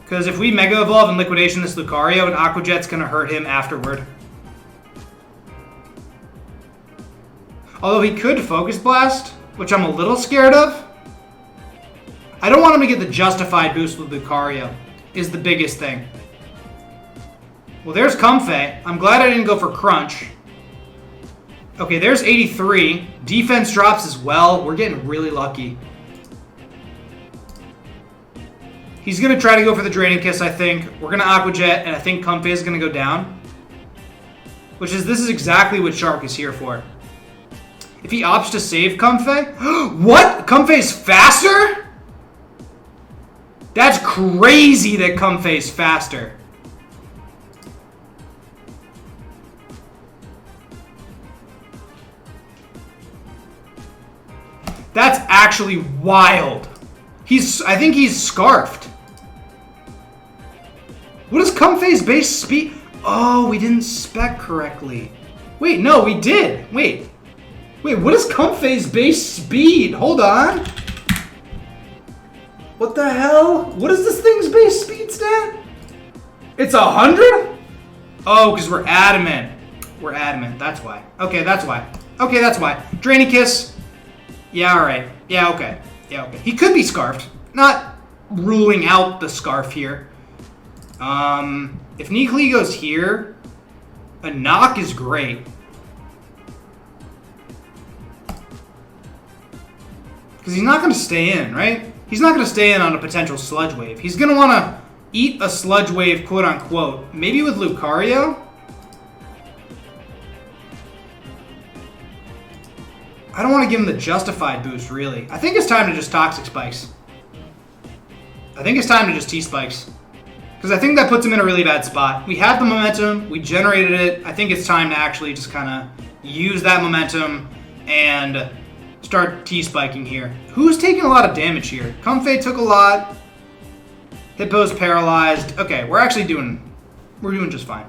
Because if we Mega Evolve and Liquidation this Lucario, an Aqua Jet's going to hurt him afterward. Although he could Focus Blast, which I'm a little scared of. I don't want him to get the justified boost with Lucario, is the biggest thing. Well, there's Comfey. I'm glad I didn't go for Crunch. Okay, there's 83. Defense drops as well. We're getting really lucky. He's going to try to go for the Draining Kiss, I think. We're going to Aqua Jet, and I think Comfey is going to go down. This is exactly what Shark is here for. If he opts to save Comfey... What? Comfey's faster? That's crazy that Comfey's faster. That's actually wild. I think he's Scarfed. What is Comfey's base speed? Oh, we didn't spec correctly. Wait, no, we did. Wait, what is Comfey's base speed? Hold on. What the hell? What is this thing's base speed stat? It's 100? Oh, because we're adamant. We're adamant. That's why. Okay, that's why. Okay, that's why. Drainy Kiss. Yeah, alright. Yeah, okay. Yeah, okay. He could be Scarfed. Not ruling out the Scarf here. If Neekly goes here, a knock is great. Because he's not going to stay in, right? He's not going to stay in on a potential Sludge Wave. He's going to want to eat a Sludge Wave, quote-unquote. Maybe with Lucario? I don't want to give him the justified boost, really. I think it's time to just Toxic Spikes. I think it's time to just T-Spikes. Because I think that puts him in a really bad spot. We have the momentum. We generated it. I think it's time to actually just kind of use that momentum and start T-Spiking here. Who's taking a lot of damage here? Comfey took a lot. Hippo's paralyzed. Okay, we're doing just fine.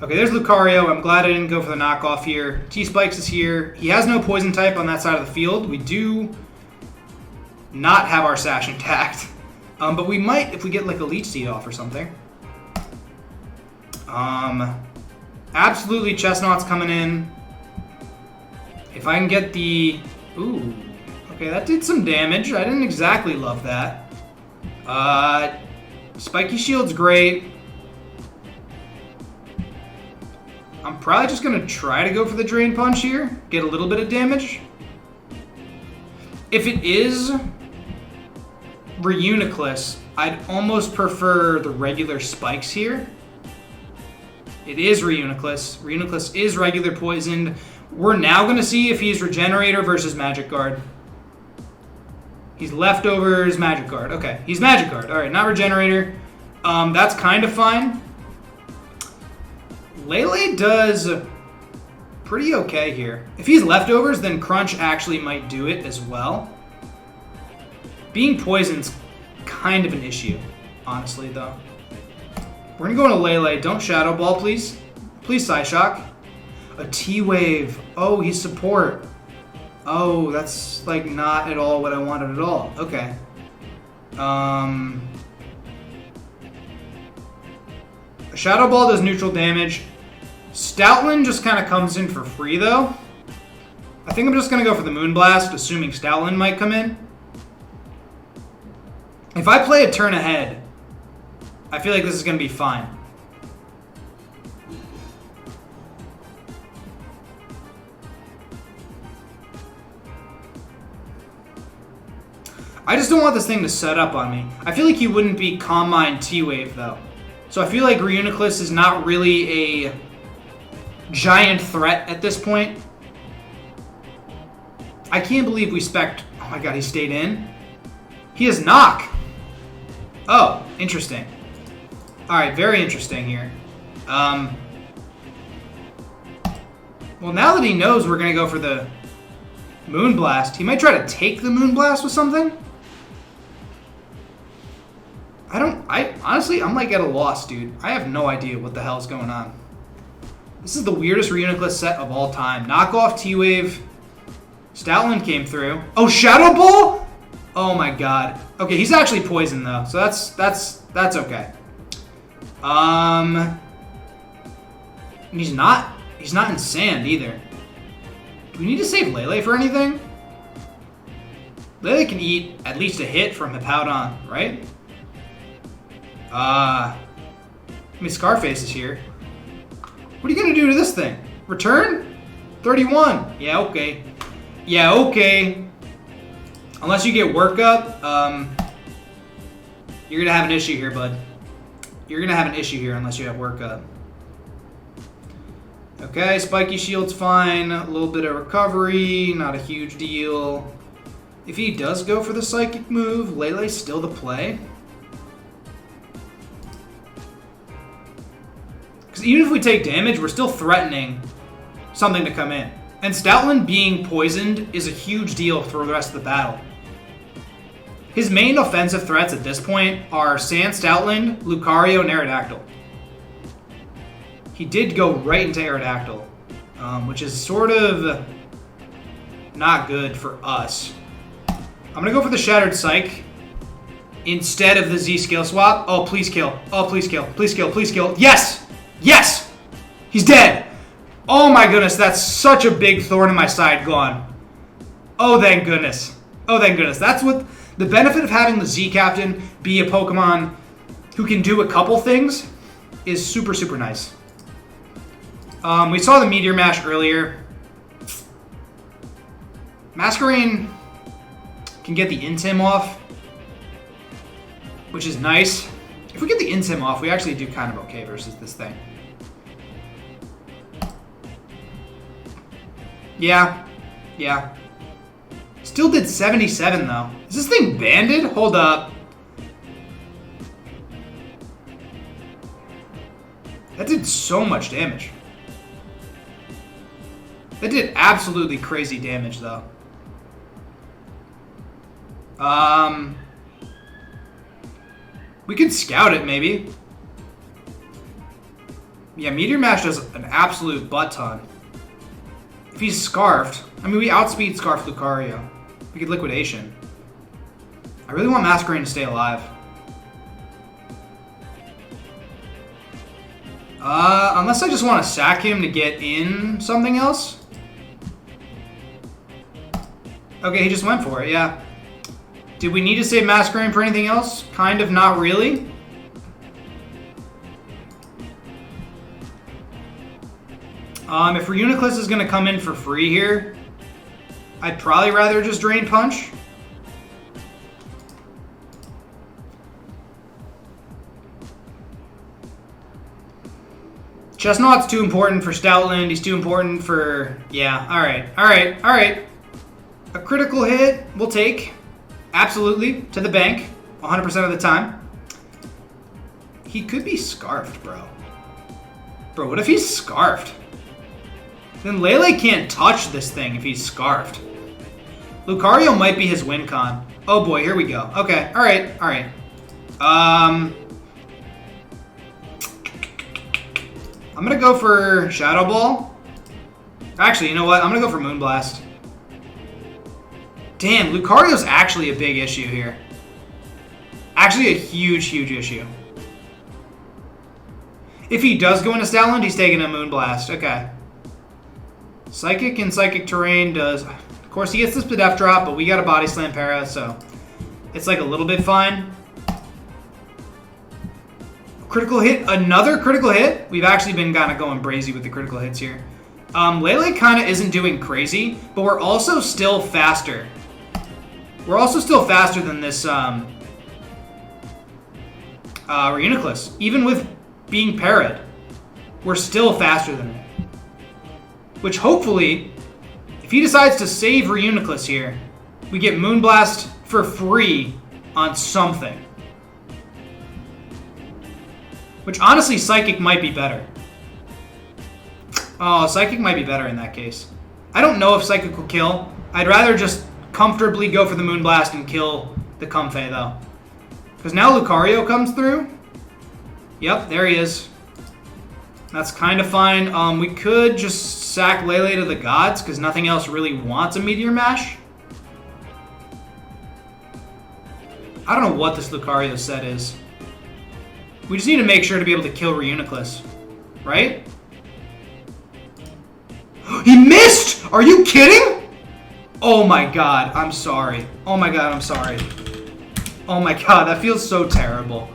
Okay, there's Lucario. I'm glad I didn't go for the knockoff here. T-Spikes is here. He has no poison type on that side of the field. We do not have our Sash intact. But we might if we get like a Leech Seed off or something. Absolutely Chestnut's coming in. If I can get the... Ooh. Okay, that did some damage. I didn't exactly love that. Spiky Shield's great. I'm probably just going to try to go for the Drain Punch here. Get a little bit of damage. If it is Reuniclus, I'd almost prefer the regular Spikes here. It is Reuniclus. Reuniclus is regular poisoned. We're now going to see if he's Regenerator versus Magic Guard. He's Leftovers, Magic Guard. Okay, he's Magic Guard. All right, not Regenerator. That's kind of fine. Lele does pretty okay here. If he's Leftovers, then Crunch actually might do it as well. Being poisoned's kind of an issue, honestly, though. We're going to go into Lele. Don't Shadow Ball, please. Please Psyshock. A T-Wave. Oh, he's support. Oh, that's, like, not at all what I wanted at all. Okay. A Shadow Ball does neutral damage. Stoutland just kind of comes in for free, though. I think I'm just going to go for the Moonblast, assuming Stoutland might come in. If I play a turn ahead, I feel like this is going to be fine. I just don't want this thing to set up on me. I feel like he wouldn't be Calm Mind T-Wave, though. So I feel like Reuniclus is not really a giant threat at this point. I can't believe we spec'd... Oh my god, he stayed in? He has Knock! Oh, interesting. Alright, very interesting here. Well, now that he knows we're going to go for the Moonblast, he might try to take the Moonblast with something? Honestly, I'm like at a loss, dude. I have no idea what the hell's going on. This is the weirdest Reuniclus set of all time. Knockoff T-Wave. Stoutland came through. Oh, Shadow Ball? Oh my god. Okay, he's actually poisoned though, so that's okay. And he's not in sand either. Do we need to save Lele for anything? Lele can eat at least a hit from Hippowdon, right? I mean, Scarface is here. What are you gonna do to this thing? Return? 31. Yeah, okay. Yeah, okay. Unless you get workup, you're gonna have an issue here, bud. You're gonna have an issue here unless you have workup. Okay, Spiky Shield's fine. A little bit of recovery, not a huge deal. If he does go for the Psychic move, Lele's still the play. Because even if we take damage, we're still threatening something to come in. And Stoutland being poisoned is a huge deal for the rest of the battle. His main offensive threats at this point are Sand Stoutland, Lucario, and Aerodactyl. He did go right into Aerodactyl, which is sort of not good for us. I'm going to go for the Shattered Psych. instead of the Z skill swap. Oh, please kill. Oh, please kill. Please kill. Please kill. Yes! Yes! He's dead! Oh my goodness, that's such a big thorn in my side gone. Oh, thank goodness. Oh, thank goodness. That's what the benefit of having the Z Captain be a Pokemon who can do a couple things is super, super nice. We saw the Meteor Mash earlier. Masquerain can get the Intim off, which is nice. If we get the Intim off, we actually do kind of okay versus this thing. Yeah. Yeah. Still did 77, though. Is this thing banded? Hold up. That did so much damage. That did absolutely crazy damage, though. We could scout it, maybe. Yeah, Meteor Mash does an absolute butt ton. If he's Scarfed, I mean, we outspeed Scarf Lucario. We could Liquidation. I really want Masquerain to stay alive. Unless I just want to sack him to get in something else. Okay, he just went for it, yeah. Did we need to save Masquerain for anything else? Kind of, not really. If Reuniclus is going to come in for free here, I'd probably rather just Drain Punch. Chestnut's too important for Stoutland. He's too important for... Yeah, alright, alright, alright. A critical hit, we'll take. Absolutely, to the bank, 100% of the time. He could be Scarfed, bro. Bro, what if he's Scarfed? Then Lele can't touch this thing if he's Scarfed. Lucario might be his win con. Oh boy, here we go. Okay, alright, alright. I'm gonna go for Shadow Ball. Actually, you know what? I'm gonna go for Moonblast. Damn, Lucario's actually a big issue here. Actually a huge, huge issue. If he does go into Stoutland, he's taking a Moonblast. Okay. Psychic and Psychic Terrain does... Of course, he gets this Pidef drop, but we got a Body Slam Para, so... It's like a little bit fine. Critical hit. Another critical hit. We've actually been kind of going brazy with the critical hits here. Lele kind of isn't doing crazy, but we're also still faster. We're also still faster than this Reuniclus. Even with being parried, we're still faster than it. Which hopefully, if he decides to save Reuniclus here, we get Moonblast for free on something. Which honestly, Psychic might be better. Oh, Psychic might be better in that case. I don't know if Psychic will kill. I'd rather just comfortably go for the Moonblast and kill the Comfey, though. Because now Lucario comes through. Yep, there he is. That's kind of fine. We could just sack Lele to the Gods, because nothing else really wants a Meteor Mash. I don't know what this Lucario set is. We just need to make sure to be able to kill Reuniclus. Right? He missed! Are you kidding? Oh my god, I'm sorry. Oh my god, I'm sorry. Oh my god, that feels so terrible.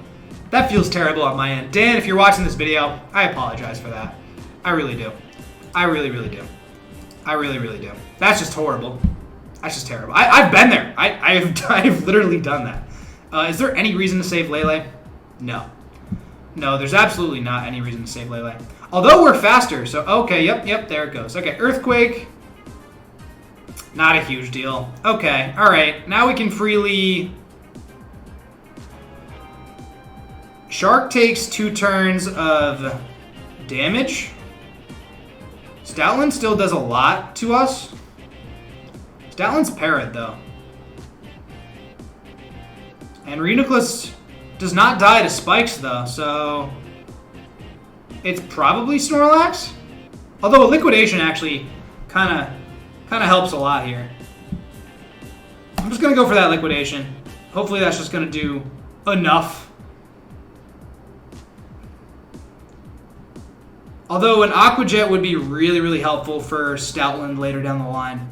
That feels terrible on my end. Dan, if you're watching this video, I apologize for that. I really do. I really, really do. I really, really do. That's just horrible. That's just terrible. I've been there. I've literally done that. Is there any reason to save Lele? No. No, there's absolutely not any reason to save Lele. Although we're faster, so okay, yep, there it goes. Okay, Earthquake. Not a huge deal. Okay, alright. Now we can freely... Shark takes 2 turns of damage. Stoutland still does a lot to us. Stoutland's parried, though. And Reuniclus does not die to spikes, though, so... It's probably Snorlax? Although a Liquidation actually kind of helps a lot here. I'm just going to go for that Liquidation. Hopefully that's just going to do enough. Although an Aqua Jet would be really, really helpful for Stoutland later down the line.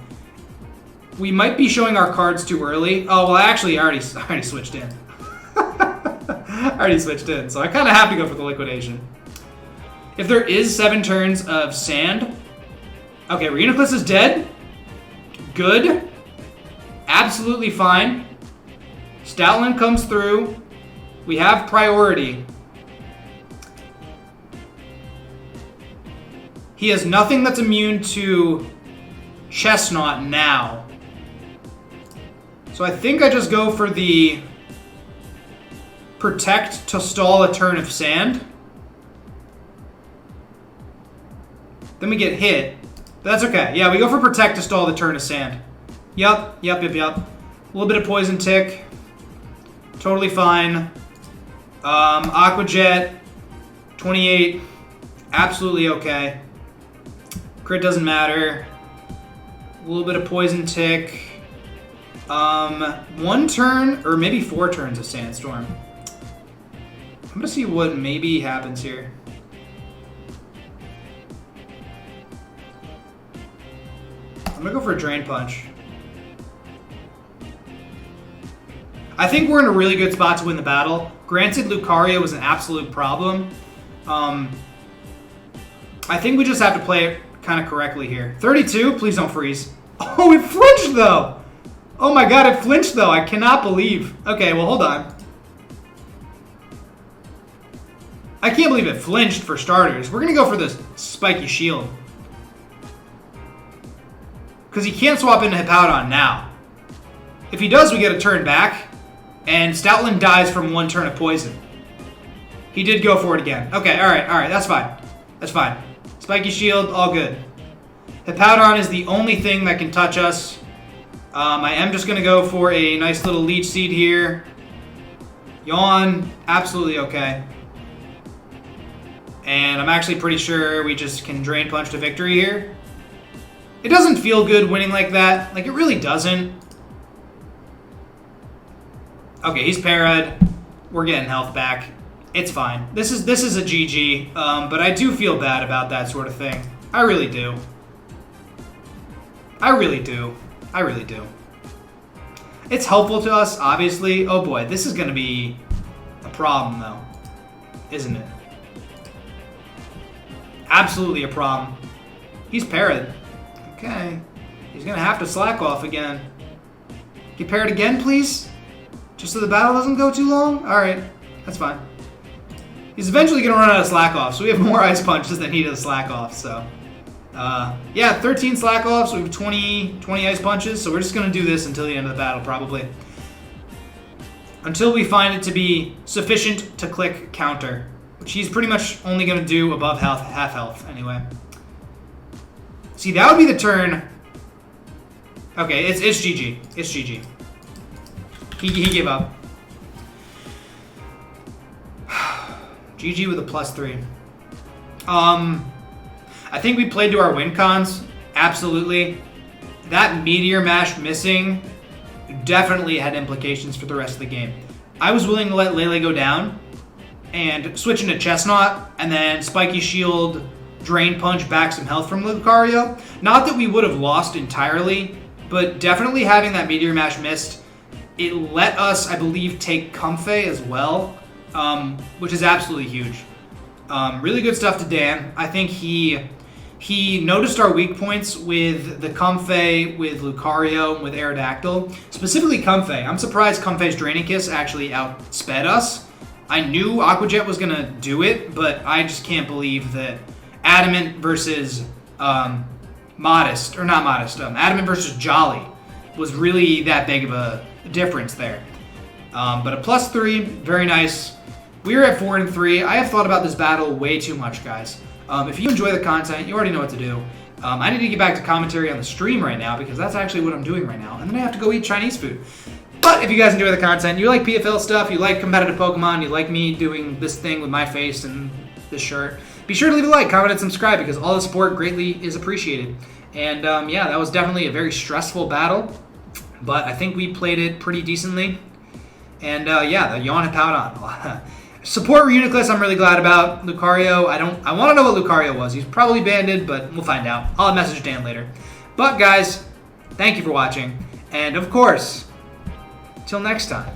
We might be showing our cards too early. Oh, well, actually, I already switched in. I already switched in, so I kind of have to go for the liquidation. If there is 7 turns of sand... Okay, Reuniclus is dead. Good. Absolutely fine. Stoutland comes through. We have priority. He has nothing that's immune to Chestnut now. So I think I just go for the Protect to stall a turn of sand. Then we get hit. But that's okay. Yeah, we go for Protect to stall the turn of sand. Yup. A little bit of Poison Tick. Totally fine. Aqua Jet. 28. Absolutely okay. Crit doesn't matter. A little bit of Poison Tick. 1 turn, or maybe 4 turns of Sandstorm. I'm gonna see what maybe happens here. I'm gonna go for a Drain Punch. I think we're in a really good spot to win the battle. Granted, Lucario was an absolute problem. I think we just have to play it kind of correctly here. 32, please don't freeze. Oh, it flinched though! Oh my god, it flinched though. I cannot believe. Okay, well, hold on. I can't believe it flinched for starters. We're going to go for this Spiky Shield. Because he can't swap into Hippowdon now. If he does, we get a turn back. And Stoutland dies from 1 turn of poison. He did go for it again. Okay, alright, that's fine. That's fine. Spiky Shield, all good. Hippowdon is the only thing that can touch us. I am just going to go for a nice little Leech Seed here. Yawn, absolutely okay. And I'm actually pretty sure we just can Drain Punch to victory here. It doesn't feel good winning like that. Like, it really doesn't. Okay, he's parried. We're getting health back. It's fine. This is a GG, but I do feel bad about that sort of thing. I really do. I really do. It's helpful to us, obviously. Oh boy, this is going to be a problem, though. Isn't it? Absolutely a problem. He's parried. Okay. He's going to have to slack off again. Get parried again, please? Just so the battle doesn't go too long? Alright, that's fine. He's eventually going to run out of slack off, so we have more Ice Punches than he does slack off, so... yeah, 13 slack offs, we have 20 Ice Punches, so we're just going to do this until the end of the battle, probably. Until we find it to be sufficient to click counter, which he's pretty much only going to do above half health, anyway. See, that would be the turn... Okay, it's GG. It's GG. He gave up. GG with a +3. I think we played to our win cons. Absolutely. That Meteor Mash missing definitely had implications for the rest of the game. I was willing to let Lele go down and switch into Chestnut and then Spiky Shield, Drain Punch back some health from Lucario. Not that we would have lost entirely, but definitely having that Meteor Mash missed, it let us, I believe, take Comfey as well, which is absolutely huge. Really good stuff to Dan. I think he noticed our weak points with the Comfey, with Lucario, with Aerodactyl. Specifically Comfey. I'm surprised Comfey's Draining Kiss actually outsped us. I knew Aqua Jet was going to do it, but I just can't believe that Adamant versus Modest, or not Modest, Adamant versus Jolly was really that big of a difference there. But a +3, very nice. We're at 4-3. I have thought about this battle way too much, guys. If you enjoy the content, you already know what to do. I need to get back to commentary on the stream right now because that's actually what I'm doing right now. And then I have to go eat Chinese food. But if you guys enjoy the content, you like PFL stuff, you like competitive Pokemon, you like me doing this thing with my face and this shirt, be sure to leave a like, comment, and subscribe because all the support greatly is appreciated. And yeah, that was definitely a very stressful battle, but I think we played it pretty decently. And yeah, the Yawn Hippowdon. Support Reuniclus, I'm really glad about. Lucario, I want to know what Lucario was. He's probably banded, but we'll find out. I'll message Dan later. But guys, thank you for watching. And of course, till next time.